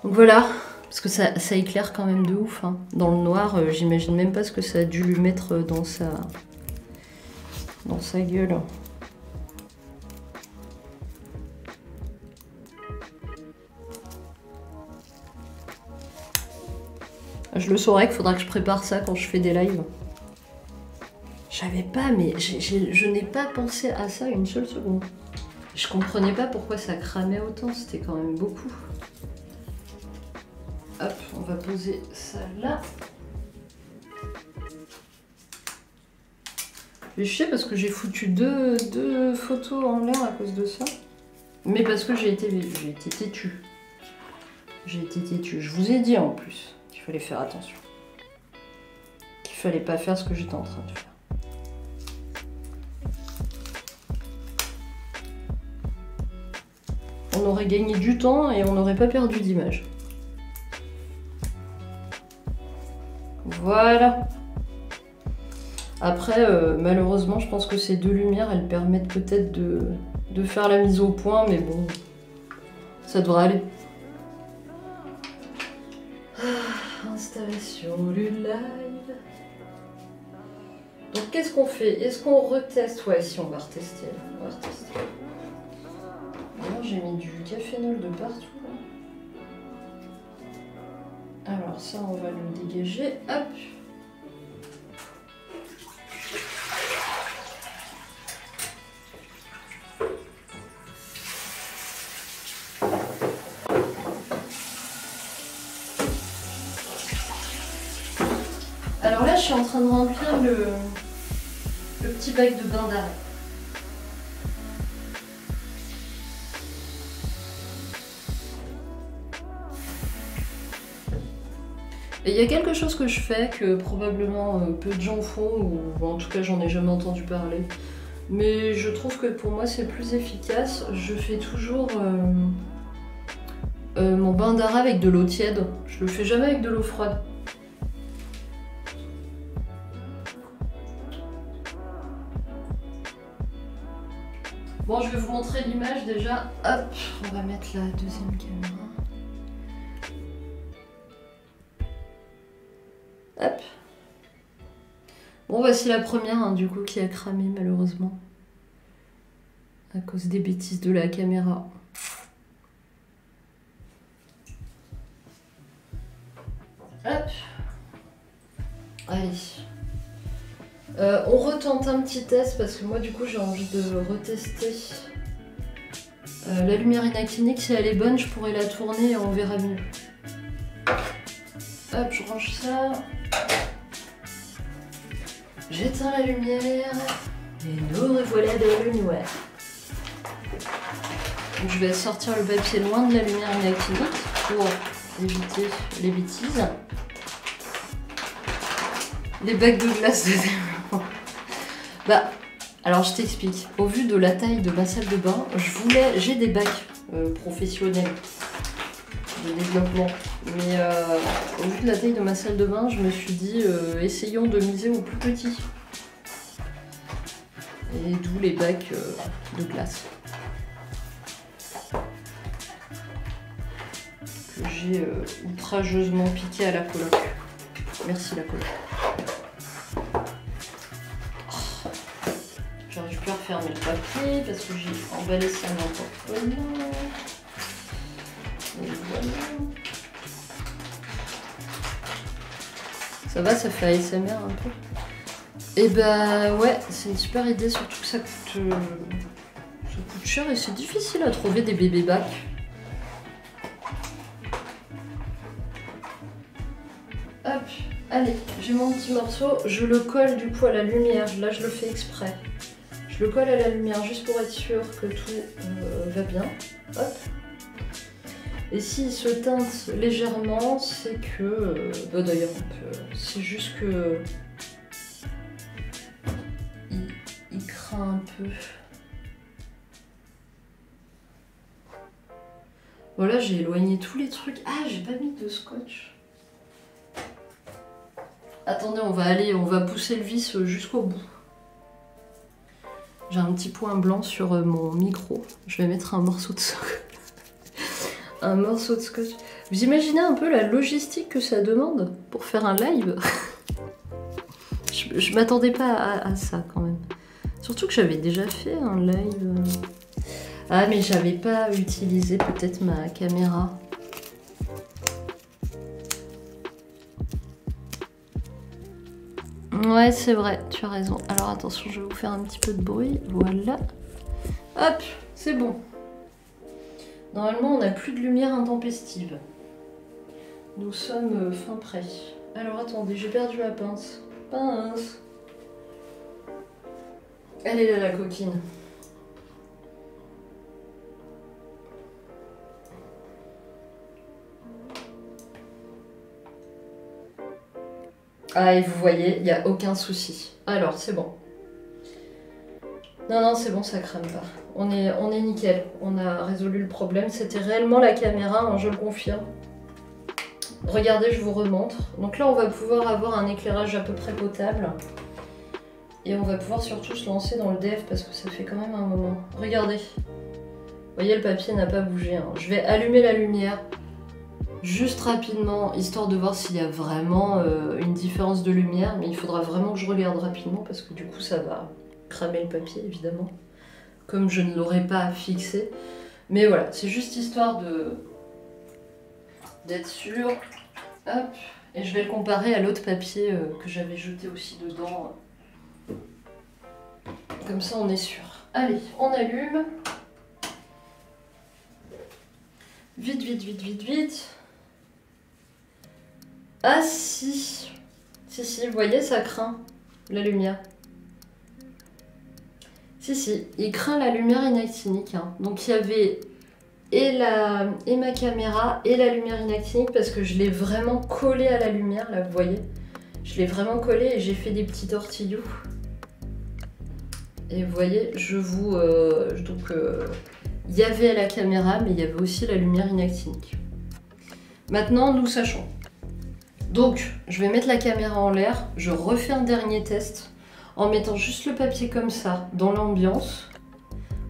Donc voilà, parce que ça éclaire quand même de ouf. Hein. Dans le noir, j'imagine même pas ce que ça a dû lui mettre dans sa gueule. Je le saurais qu'il faudra que je prépare ça quand je fais des lives. Je savais pas, mais je n'ai pas pensé à ça une seule seconde. Je comprenais pas pourquoi ça cramait autant, c'était quand même beaucoup. Hop, on va poser ça là. Et je sais parce que j'ai foutu deux photos en l'air à cause de ça. Mais parce que j'ai été têtue. J'ai été têtue. Je vous ai dit en plus qu'il fallait faire attention. Qu'il fallait pas faire ce que j'étais en train de faire. On aurait gagné du temps et on n'aurait pas perdu d'image. Voilà. Après, malheureusement, je pense que ces deux lumières, elles permettent peut-être de faire la mise au point, mais bon, ça devrait aller. Installation du live. Donc qu'est-ce qu'on fait? Est-ce qu'on reteste? Ouais, si on va retester. On va retester. D'ailleurs, j'ai mis du cafénol de partout. Là. Alors ça, on va le dégager. Hop. Alors là, je suis en train de remplir le petit bac de bain d'arrêt. Et il y a quelque chose que je fais que probablement peu de gens font, ou en tout cas j'en ai jamais entendu parler. Mais je trouve que pour moi c'est plus efficace. Je fais toujours mon bain d'arrêt avec de l'eau tiède. Je le fais jamais avec de l'eau froide. Bon, je vais vous montrer l'image déjà. Hop, on va mettre la deuxième caméra. Hop. Bon, voici la première, hein, du coup, qui a cramé malheureusement. À cause des bêtises de la caméra. Hop. Allez. On retente un petit test parce que moi du coup j'ai envie de retester la lumière inactinique. Si elle est bonne, je pourrais la tourner et on verra mieux. Hop, je range ça. J'éteins la lumière et nous revoilà dans le noir. Donc, je vais sortir le papier loin de la lumière inactinique pour éviter les bêtises. Les bacs de glace de développement. Bah, alors je t'explique. Au vu de la taille de ma salle de bain, j'ai des bacs professionnels de développement. Mais au vu de la taille de ma salle de bain, je me suis dit, essayons de miser au plus petit. Et d'où les bacs de glace. Que j'ai outrageusement piqué à la coloc. Merci la coloc. J'aurais pu refermer le papier parce que j'ai emballé ça n'importe comment. Et voilà. Ça va, ça fait ASMR un peu. Et bah ouais, c'est une super idée, surtout que ça coûte cher et c'est difficile à trouver des bébés bacs. Hop, allez, j'ai mon petit morceau, je le colle du coup à la lumière, là je le fais exprès. Je le colle à la lumière juste pour être sûr que tout va bien. Hop. Et s'il se teinte légèrement, c'est que... bah d'ailleurs, c'est juste que... Il craint un peu. Voilà, j'ai éloigné tous les trucs. Ah, j'ai pas mis de scotch. Attendez, on va pousser le vis jusqu'au bout. J'ai un petit point blanc sur mon micro. Je vais mettre un morceau de scotch. Un morceau de scotch. Vous imaginez un peu la logistique que ça demande pour faire un live? Je m'attendais pas à ça quand même. Surtout que j'avais déjà fait un live. Ah mais j'avais pas utilisé peut-être ma caméra. Ouais, c'est vrai, tu as raison. Alors attention, je vais vous faire un petit peu de bruit. Voilà. Hop, c'est bon. Normalement, on n'a plus de lumière intempestive. Nous sommes fin prêt. Alors attendez, j'ai perdu ma pince. Pince. Elle est là la coquine. Ah, et vous voyez, il n'y a aucun souci. Alors, c'est bon. Non, non, c'est bon, ça crame pas. On est nickel. On a résolu le problème. C'était réellement la caméra, hein, je le confirme. Regardez, je vous remontre. Donc là, on va pouvoir avoir un éclairage à peu près potable. Et on va pouvoir surtout se lancer dans le DF parce que ça fait quand même un moment. Regardez. Vous voyez, le papier n'a pas bougé. Hein. Je vais allumer la lumière. Juste rapidement, histoire de voir s'il y a vraiment une différence de lumière. Mais il faudra vraiment que je regarde rapidement parce que du coup, ça va cramer le papier, évidemment. Comme je ne l'aurais pas fixé. Mais voilà, c'est juste histoire d'être sûr. Hop. Et je vais le comparer à l'autre papier que j'avais jeté aussi dedans. Comme ça, on est sûr. Allez, on allume. Vite, vite, vite, vite, vite. Ah si. Si, vous voyez, ça craint la lumière. Si, il craint la lumière inactinique. Hein. Donc il y avait et ma caméra et la lumière inactinique parce que je l'ai vraiment collé à la lumière, là, vous voyez. Je l'ai vraiment collé et j'ai fait des petits tortillous. Et vous voyez, il y avait la caméra, mais il y avait aussi la lumière inactinique. Maintenant, nous sachons. Donc, je vais mettre la caméra en l'air, je refais un dernier test en mettant juste le papier comme ça, dans l'ambiance,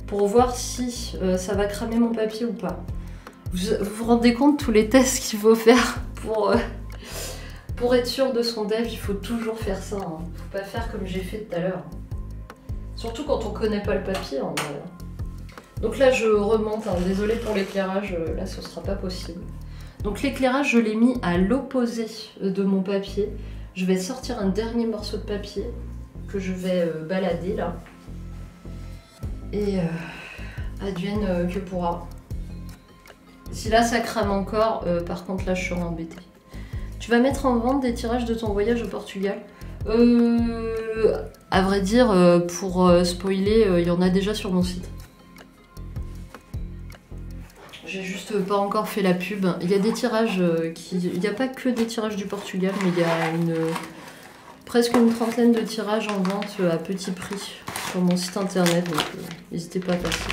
pour voir si ça va cramer mon papier ou pas. Vous rendez compte tous les tests qu'il faut faire pour être sûr de son dev, il faut toujours faire ça. Hein. Faut pas faire comme j'ai fait tout à l'heure. Surtout quand on connaît pas le papier en vrai. Donc là je remonte, hein. Désolée pour l'éclairage, là ce sera pas possible. Donc l'éclairage je l'ai mis à l'opposé de mon papier. Je vais sortir un dernier morceau de papier que je vais balader là. Et advienne que pourra. Si là ça crame encore, par contre là je serai embêtée. Tu vas mettre en vente des tirages de ton voyage au Portugal? À vrai dire, pour spoiler, il y en a déjà sur mon site. J'ai juste pas encore fait la pub. Il y a des tirages il n'y a pas que des tirages du Portugal, mais il y a presque une trentaine de tirages en vente à petit prix sur mon site internet, donc n'hésitez pas à passer.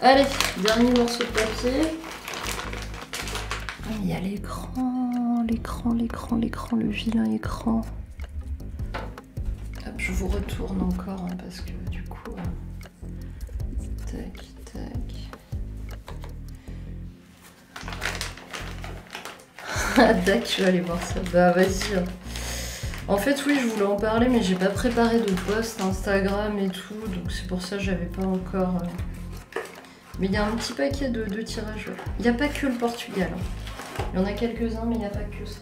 Allez, dernier morceau de papier. Il y a l'écran, le vilain écran. Hop, je vous retourne encore hein, parce que du coup... Tac, tac. Tac, je vais aller voir ça. Bah vas-y. Hein. En fait, oui, je voulais en parler, mais j'ai pas préparé de post Instagram et tout, donc c'est pour ça que j'avais pas encore... Mais il y a un petit paquet de tirages. Il n'y a pas que le Portugal. Hein. Il y en a quelques-uns, mais il n'y a pas que ça.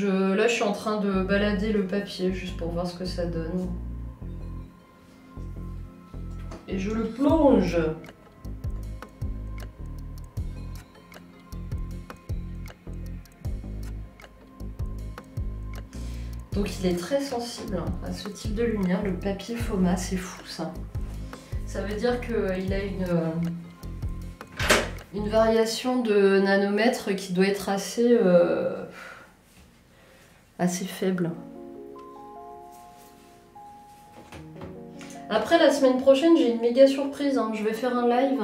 Là, je suis en train de balader le papier, juste pour voir ce que ça donne. Et je le plonge. Donc il est très sensible à ce type de lumière, le papier Foma, c'est fou ça. Ça veut dire qu'il a une variation de nanomètres qui doit être assez faible. Après la semaine prochaine j'ai une méga surprise, hein. Je vais faire un live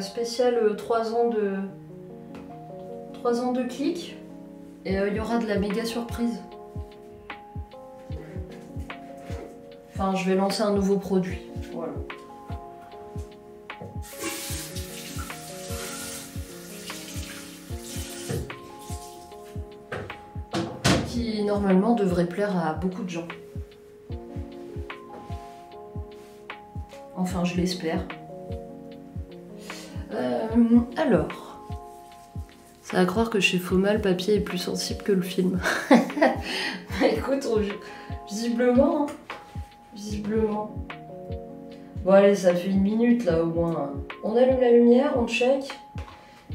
spécial 3 ans de clics et il y aura de la méga surprise. Enfin, je vais lancer un nouveau produit. Voilà. Qui normalement devrait plaire à beaucoup de gens. Enfin, je l'espère. Alors. Ça va croire que chez Foma, le papier est plus sensible que le film. Écoute, visiblement. Hein. Visiblement. Bon allez, ça fait 1 minute là au moins. On allume la lumière, on check.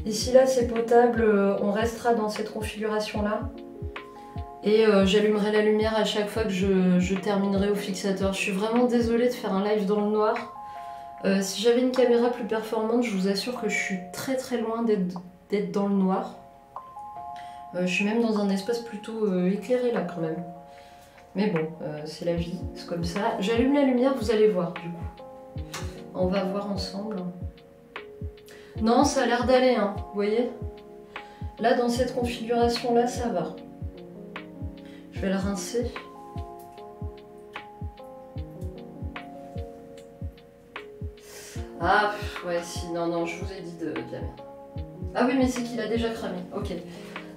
Ici là c'est potable, on restera dans cette configuration là. Et j'allumerai la lumière à chaque fois que je terminerai au fixateur. Je suis vraiment désolée de faire un live dans le noir. Si j'avais une caméra plus performante, je vous assure que je suis très très loin d'être dans le noir. Je suis même dans un espace plutôt éclairé là quand même. Mais bon, c'est la vie, c'est comme ça. J'allume la lumière, vous allez voir du coup. On va voir ensemble. Non, ça a l'air d'aller, hein, vous voyez? Là, dans cette configuration-là, ça va. Je vais le rincer. Ah, ouais, si, non, je vous ai dit de la merde. Ah oui, mais c'est qu'il a déjà cramé, ok.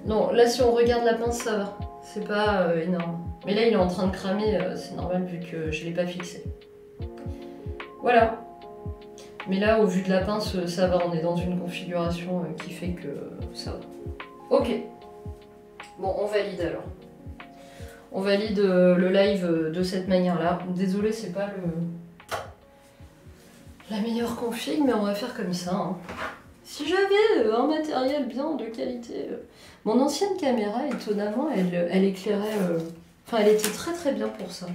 Non, là, si on regarde la pince, ça va. C'est pas énorme. Mais là, il est en train de cramer, c'est normal vu que je l'ai pas fixé. Voilà. Mais là, au vu de la pince, ça va. On est dans une configuration qui fait que ça va. Ok. Bon, on valide alors. On valide le live de cette manière-là. Désolé, c'est pas la meilleure config, mais on va faire comme ça. Hein. Si j'avais un matériel bien de qualité... Mon ancienne caméra, étonnamment, elle éclairait... Enfin, elle était très très bien pour ça.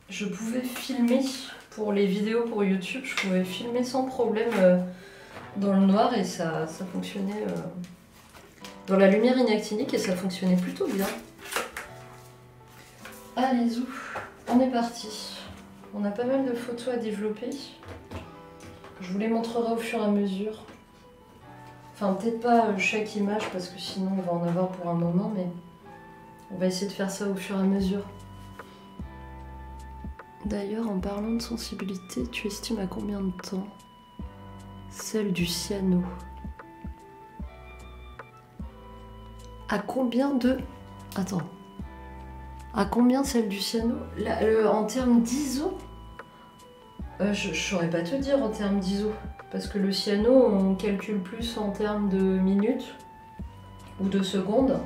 Je pouvais filmer pour les vidéos pour YouTube, je pouvais filmer sans problème dans le noir et ça fonctionnait dans la lumière inactinique et ça fonctionnait plutôt bien. Allez, zou, on est parti. On a pas mal de photos à développer. Je vous les montrerai au fur et à mesure. Enfin, peut-être pas chaque image parce que sinon on va en avoir pour un moment, mais on va essayer de faire ça au fur et à mesure. D'ailleurs, en parlant de sensibilité, tu estimes à combien de temps celle du cyano? À combien de... Attends. À combien celle du cyano? En termes d'ISO, je saurais pas te dire en termes d'ISO. Parce que le cyano, on calcule plus en termes de minutes ou de secondes,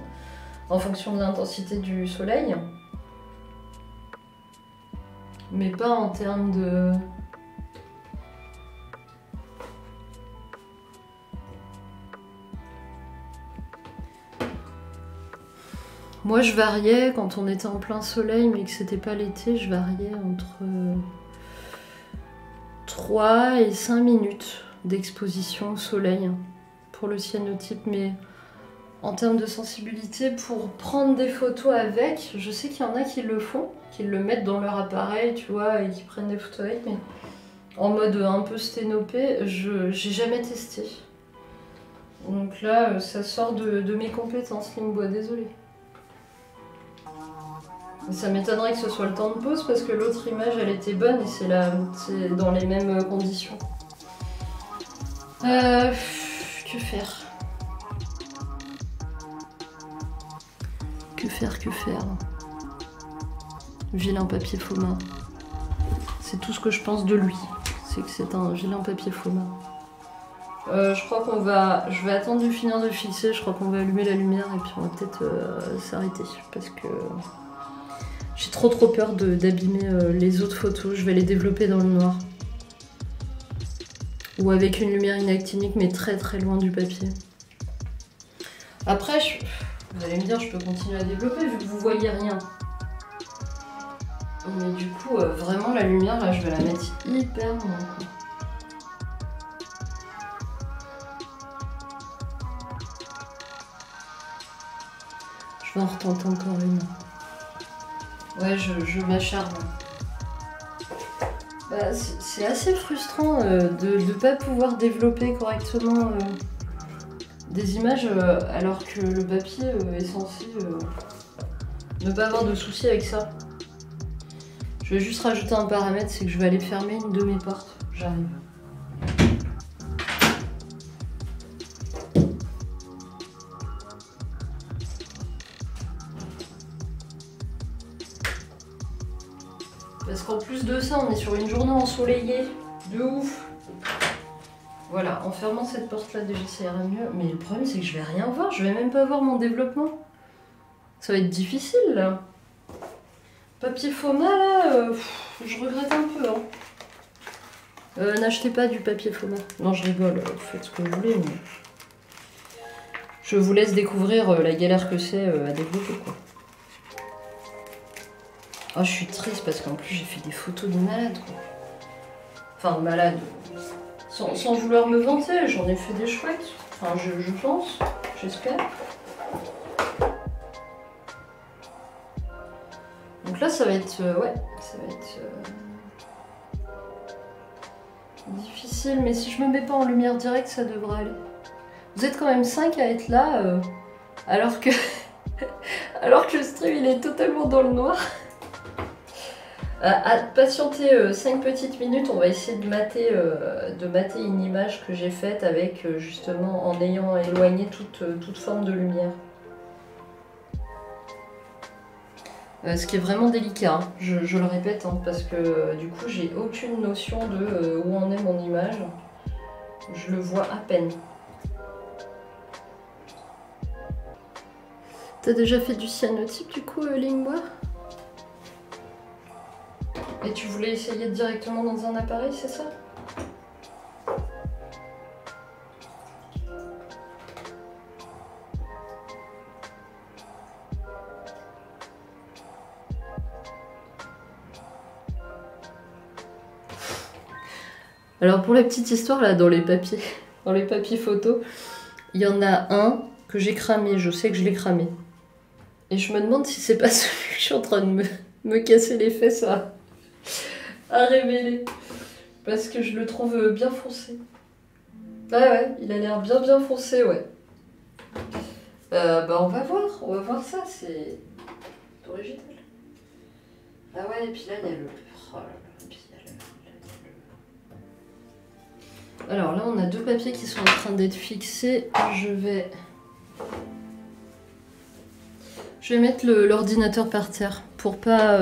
en fonction de l'intensité du soleil. Mais pas en termes de... Moi je variais quand on était en plein soleil mais que c'était pas l'été, je variais entre 3 et 5 minutes d'exposition au soleil pour le cyanotype. Mais en termes de sensibilité, pour prendre des photos avec, je sais qu'il y en a qui le font, qui le mettent dans leur appareil, tu vois, et qui prennent des photos avec, mais en mode un peu sténopé, j'ai jamais testé. Donc là, ça sort de mes compétences, Limbois, désolé. Ça m'étonnerait que ce soit le temps de pause parce que l'autre image elle était bonne et c'est dans les mêmes conditions. Que faire? Que faire? Vilain papier Foma. C'est tout ce que je pense de lui. C'est que c'est un vilain papier Foma. Je crois qu'on va... Je vais attendre de finir de fixer, je crois qu'on va allumer la lumière et puis on va peut-être s'arrêter parce que... J'ai trop peur d'abîmer les autres photos, je vais les développer dans le noir. Ou avec une lumière inactinique mais très loin du papier. Après, vous allez me dire, je peux continuer à développer vu que vous voyez rien. Mais du coup, vraiment la lumière, là, je vais la mettre hyper loin. Je vais en retenter encore une. Ouais, je m'acharne. Bah, c'est assez frustrant de ne pas pouvoir développer correctement des images alors que le papier est censé ne pas avoir de soucis avec ça. Je vais juste rajouter un paramètre, c'est que je vais aller fermer une de mes portes. J'arrive. Parce qu'en plus de ça, on est sur une journée ensoleillée. De ouf. Voilà, en fermant cette porte-là, déjà ça ira mieux. Mais le problème, c'est que je vais rien voir. Je vais même pas voir mon développement. Ça va être difficile, là. Papier Foma, là, je regrette un peu. Hein. N'achetez pas du papier FOMO. Non, je rigole, faites ce que vous voulez, mais... Je vous laisse découvrir la galère que c'est à développer, quoi. Oh, je suis triste parce qu'en plus, j'ai fait des photos de malade, quoi. Enfin, malade. Sans vouloir me vanter, j'en ai fait des chouettes. Enfin, je pense, j'espère. Donc là, ça va être... ouais, ça va être... difficile, mais si je me mets pas en lumière directe, ça devrait aller. Vous êtes quand même 5 à être là, alors que... alors que le stream, il est totalement dans le noir. À patienter 5 petites minutes, on va essayer de mater une image que j'ai faite avec justement en ayant éloigné toute forme de lumière. Ce qui est vraiment délicat, hein. Je le répète, hein, parce que du coup j'ai aucune notion de où en est mon image. Je le vois à peine. T'as déjà fait du cyanotype du coup, Lingbois? Et tu voulais essayer directement dans un appareil, c'est ça? Alors pour la petite histoire là, dans les papiers photos, il y en a un que j'ai cramé, je sais que je l'ai cramé. Et je me demande si c'est pas celui que je suis en train de me casser les fesses à révéler. Parce que je le trouve bien foncé. Ah ouais, il a l'air bien foncé, ouais. Bah on va voir ça, c'est original. Ah ouais, et puis là il y a le... Oh là là, et puis il y a le... Alors là on a deux papiers qui sont en train d'être fixés. Je vais mettre l'ordinateur par terre pour pas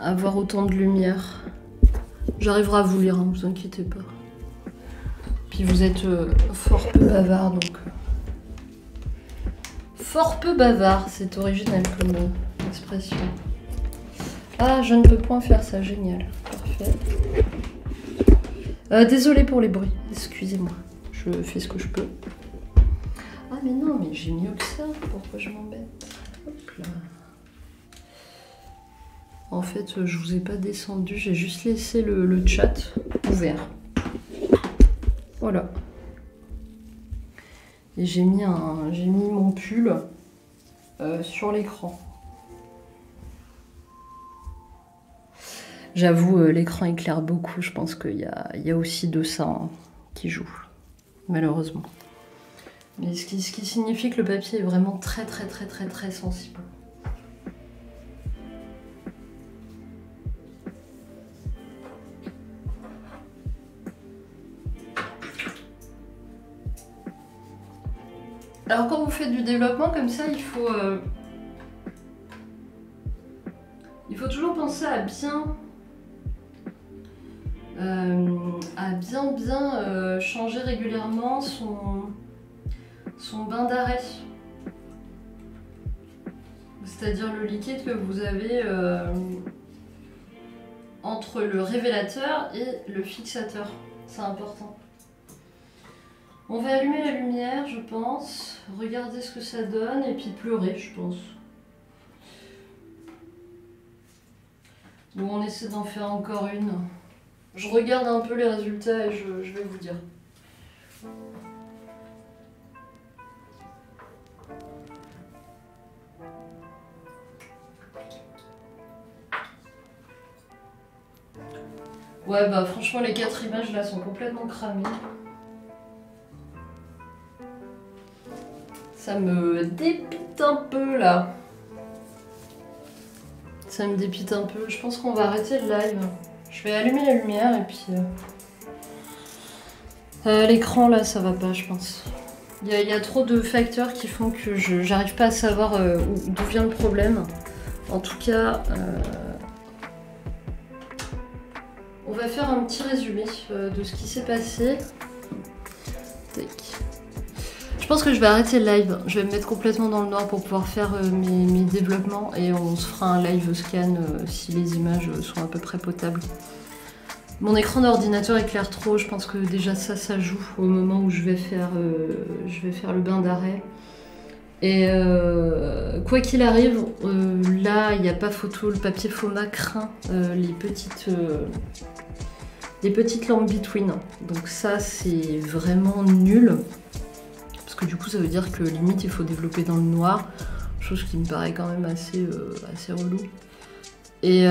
avoir autant de lumière. J'arriverai à vous lire, hein, vous inquiétez pas. Puis vous êtes fort peu bavard, donc... Fort peu bavard, c'est original comme expression. Ah, je ne peux point faire ça, génial. Parfait. Désolée pour les bruits, excusez-moi. Je fais ce que je peux. Ah mais non, mais j'ai mieux que ça, pourquoi je m'embête? Hop là. En fait, je vous ai pas descendu, j'ai juste laissé le chat ouvert. Voilà. Et j'ai mis mon pull sur l'écran. J'avoue, l'écran éclaire beaucoup, je pense qu'il y a aussi de ça hein, qui joue, malheureusement. Mais ce qui signifie que le papier est vraiment très sensible. Alors quand vous faites du développement comme ça, il faut toujours penser à bien changer régulièrement son bain d'arrêt. C'est-à-dire le liquide que vous avez entre le révélateur et le fixateur. C'est important. On va allumer la lumière, je pense, regarder ce que ça donne et puis pleurer, je pense. Bon, on essaie d'en faire encore une. Je regarde un peu les résultats et je vais vous dire. Ouais, bah franchement, les 4 images là sont complètement cramées. Ça me dépite un peu là. Ça me dépite un peu. Je pense qu'on va arrêter le live. Je vais allumer la lumière et puis... l'écran là, ça va pas, je pense. Il y a trop de facteurs qui font que j'arrive pas à savoir d'où vient le problème. En tout cas, on va faire un petit résumé de ce qui s'est passé. Tac. Je pense que je vais arrêter le live. Je vais me mettre complètement dans le noir pour pouvoir faire mes développements et on se fera un live scan si les images sont à peu près potables. Mon écran d'ordinateur éclaire trop, je pense que déjà ça joue au moment où je vais faire le bain d'arrêt. Et quoi qu'il arrive, là il n'y a pas photo, le papier Foma craint les petites lampes between. Donc ça c'est vraiment nul. Parce que du coup ça veut dire que limite il faut développer dans le noir. Chose qui me paraît quand même assez relou. Et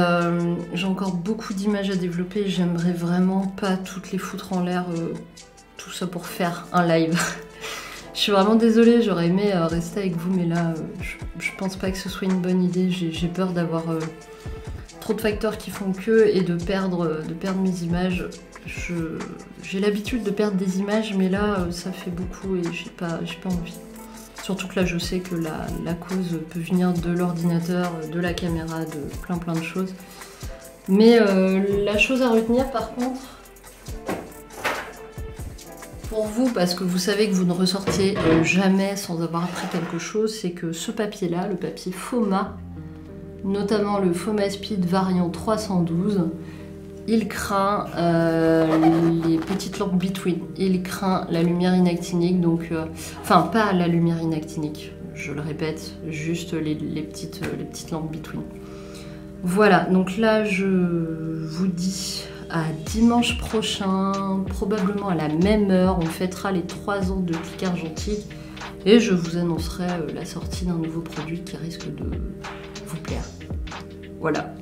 j'ai encore beaucoup d'images à développer. J'aimerais vraiment pas toutes les foutre en l'air, tout ça pour faire un live. Je suis vraiment désolée, j'aurais aimé rester avec vous, mais là, je pense pas que ce soit une bonne idée. J'ai peur d'avoir trop de facteurs qui font que et de perdre mes images. J'ai l'habitude de perdre des images, mais là, ça fait beaucoup et j'ai pas envie. Surtout que là, je sais que la cause peut venir de l'ordinateur, de la caméra, de plein de choses. Mais la chose à retenir, par contre, pour vous, parce que vous savez que vous ne ressortiez jamais sans avoir appris quelque chose, c'est que ce papier-là, le papier Foma, notamment le Foma Speed variant 312, il craint les petites lampes between, il craint la lumière inactinique, donc enfin pas la lumière inactinique, je le répète, juste les petites lampes between. Voilà, donc là je vous dis à dimanche prochain, probablement à la même heure, on fêtera les 3 ans de Clic Argentique et je vous annoncerai la sortie d'un nouveau produit qui risque de vous plaire. Voilà.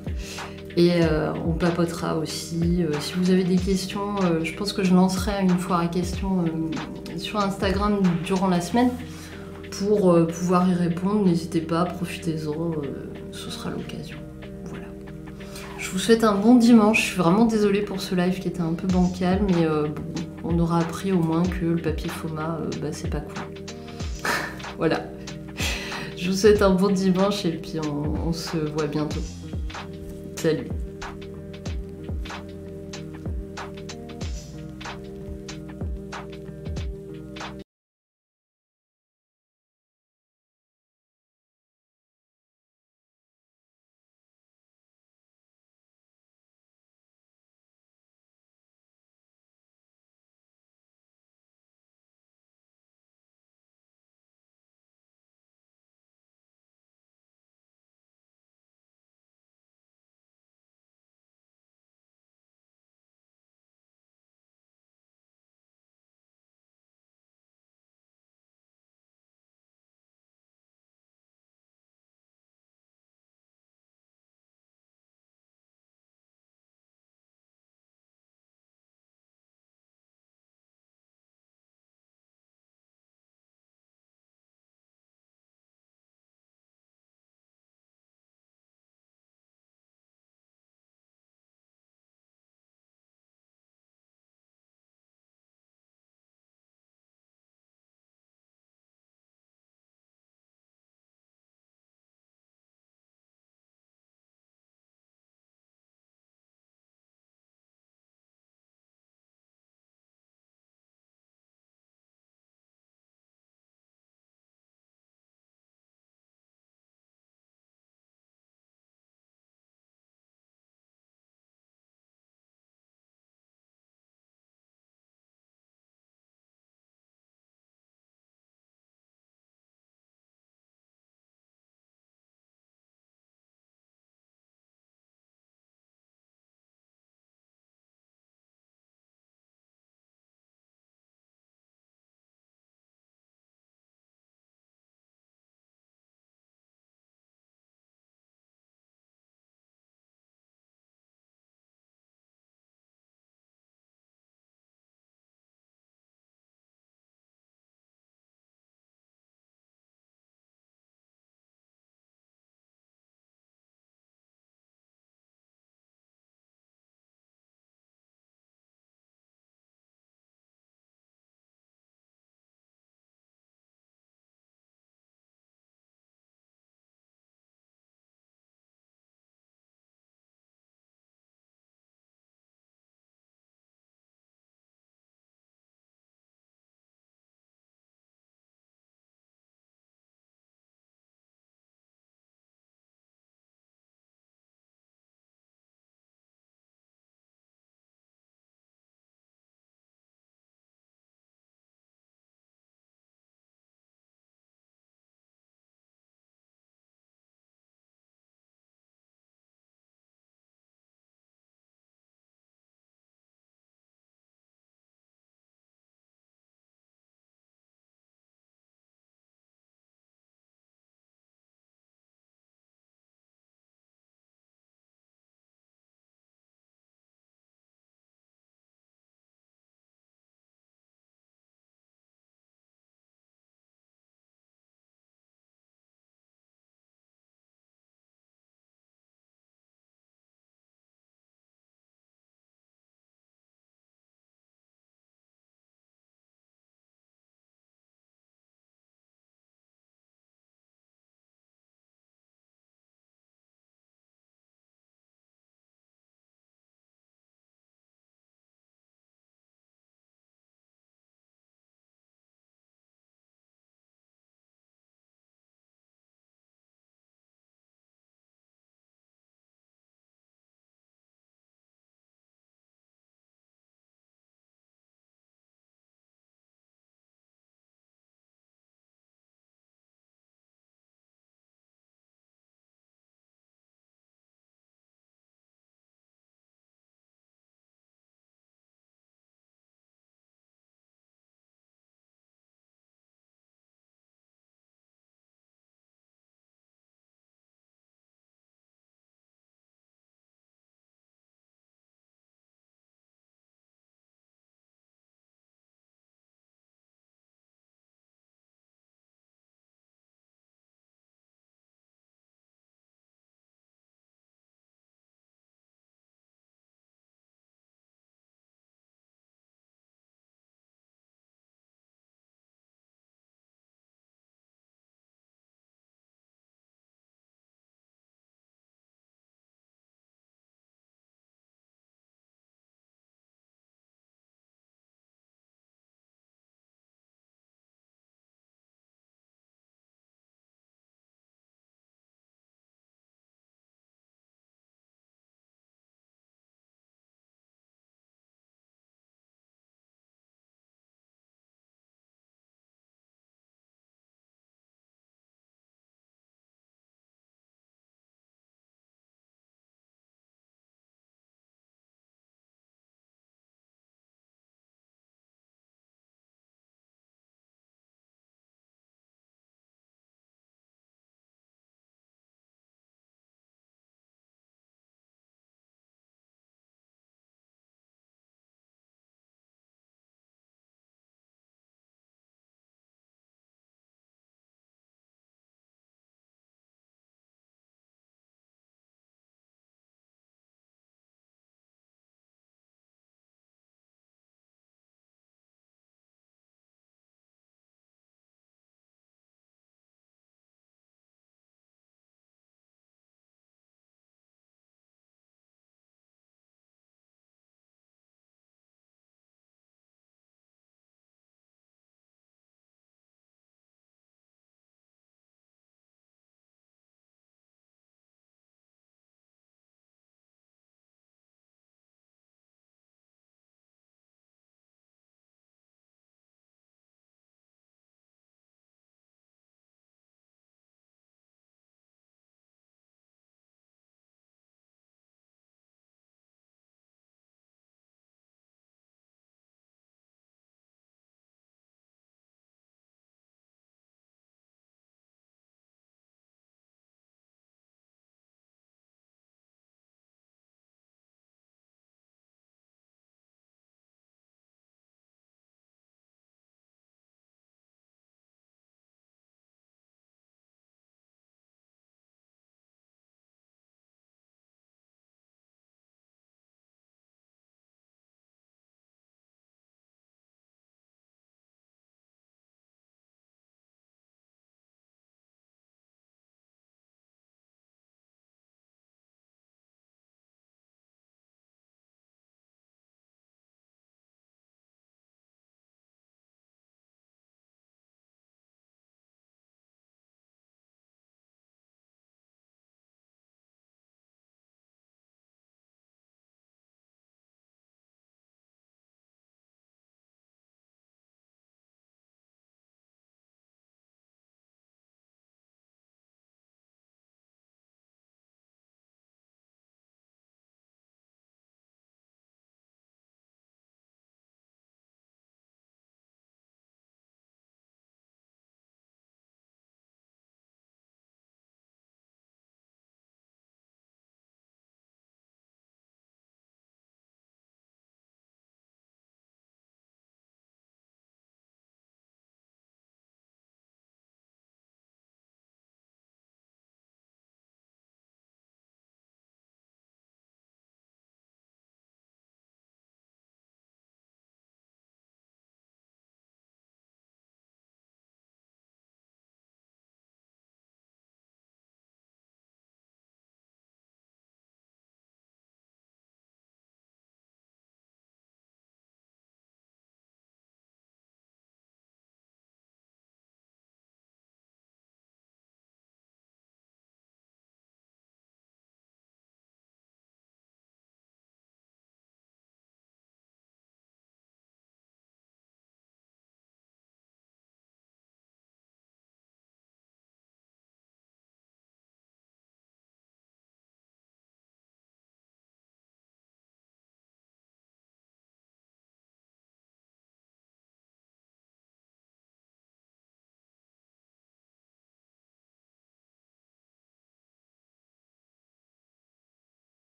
Et on papotera aussi. Si vous avez des questions, je pense que je lancerai une foire à questions sur Instagram durant la semaine pour pouvoir y répondre. N'hésitez pas, profitez-en, ce sera l'occasion. Voilà. Je vous souhaite un bon dimanche. Je suis vraiment désolée pour ce live qui était un peu bancal, mais bon, on aura appris au moins que le papier Foma, c'est pas cool. Voilà. Je vous souhaite un bon dimanche et puis on se voit bientôt. Salut!